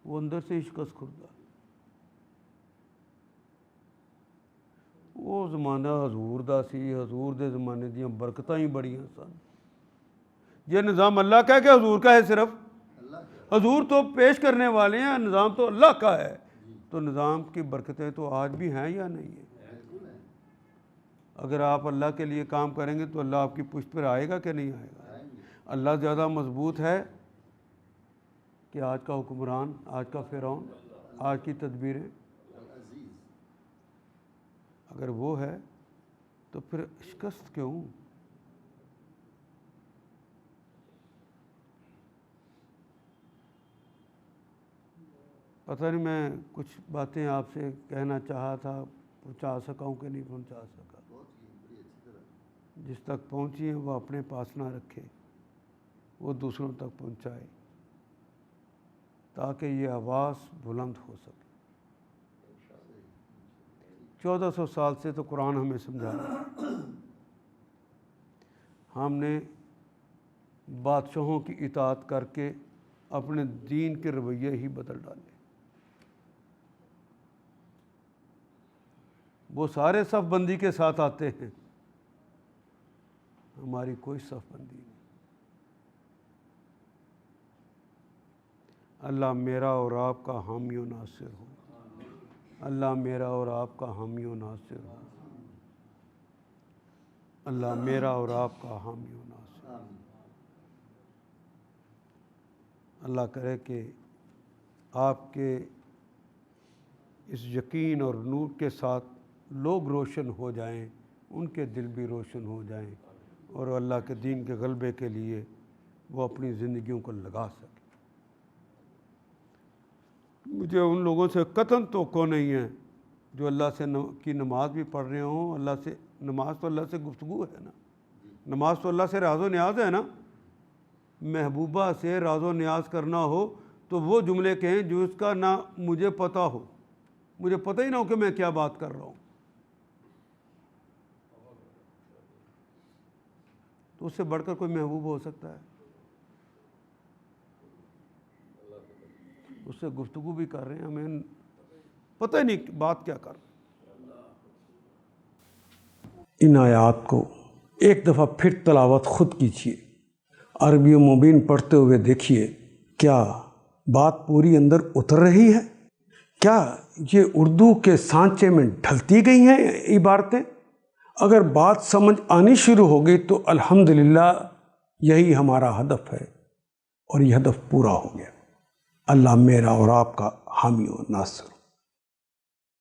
وہ اندر سے شکست خوردہ۔ وہ زمانہ حضور دا سی، حضور دے زمانے دیاں برکتاں ہی بڑیاں سن۔ یہ نظام اللہ کا ہے کہ حضور کا ہے؟ صرف حضور تو پیش کرنے والے ہیں، نظام تو اللہ کا ہے، تو نظام کی برکتیں تو آج بھی ہیں یا نہیں ہیں؟ اگر آپ اللہ کے لیے کام کریں گے تو اللہ آپ کی پشت پر آئے گا کہ نہیں آئے گا؟ اللہ زیادہ مضبوط ہے کہ آج کا حکمران، آج کا فرعون، آج کی تدبیریں؟ اگر وہ ہے تو پھر شکست کیوں؟ پتہ نہیں میں کچھ باتیں آپ سے کہنا چاہا تھا، پہنچا سکا ہوں کہ نہیں پہنچا سکا۔ جس تک پہنچی ہیں وہ اپنے پاس نہ رکھے، وہ دوسروں تک پہنچائے تاکہ یہ آواز بلند ہو سکے۔ 1400 سال سے تو قرآن ہمیں سمجھا رہا ہے، ہم نے بادشاہوں کی اطاعت کر کے اپنے دین کے رویے ہی بدل ڈالے۔ وہ سارے صف بندی کے ساتھ آتے ہیں، ہماری کوئی صف بندی نہیں۔ اللہ میرا اور آپ کا حامی و ناصر ہو، اللہ میرا اور آپ کا حامی و ناصر ہو، اللہ میرا اور آپ کا حامی و ناصر ہو۔ اللہ کرے کہ آپ کے اس یقین اور نور کے ساتھ لوگ روشن ہو جائیں، ان کے دل بھی روشن ہو جائیں، اور اللہ کے دین کے غلبے کے لیے وہ اپنی زندگیوں کو لگا سکیں۔ مجھے ان لوگوں سے قطعاً توقع نہیں ہے جو اللہ سے کی نماز بھی پڑھ رہے ہوں. اللہ سے نماز تو اللہ سے گفتگو ہے نا, نماز تو اللہ سے راز و نیاز ہے نا. محبوبہ سے راز و نیاز کرنا ہو تو وہ جملے کہیں جو اس کا نہ مجھے پتہ ہو, مجھے پتہ ہی نہ ہو کہ میں کیا بات کر رہا ہوں. تو اس سے بڑھ کر کوئی محبوب ہو سکتا ہے؟ اس سے گفتگو بھی کر رہے ہیں, ہمیں پتہ ہی نہیں بات کیا کر رہے ہیں. ان آیات کو ایک دفعہ پھر تلاوت خود کیجیے, عربی و مبین پڑھتے ہوئے دیکھیے کیا بات پوری اندر اتر رہی ہے, کیا یہ اردو کے سانچے میں ڈھلتی گئی ہیں عبارتیں. اگر بات سمجھ آنی شروع ہوگی تو الحمدللہ یہی ہمارا ہدف ہے, اور یہ ہدف پورا ہو گیا. اللہ میرا اور آپ کا حامی و ناصر.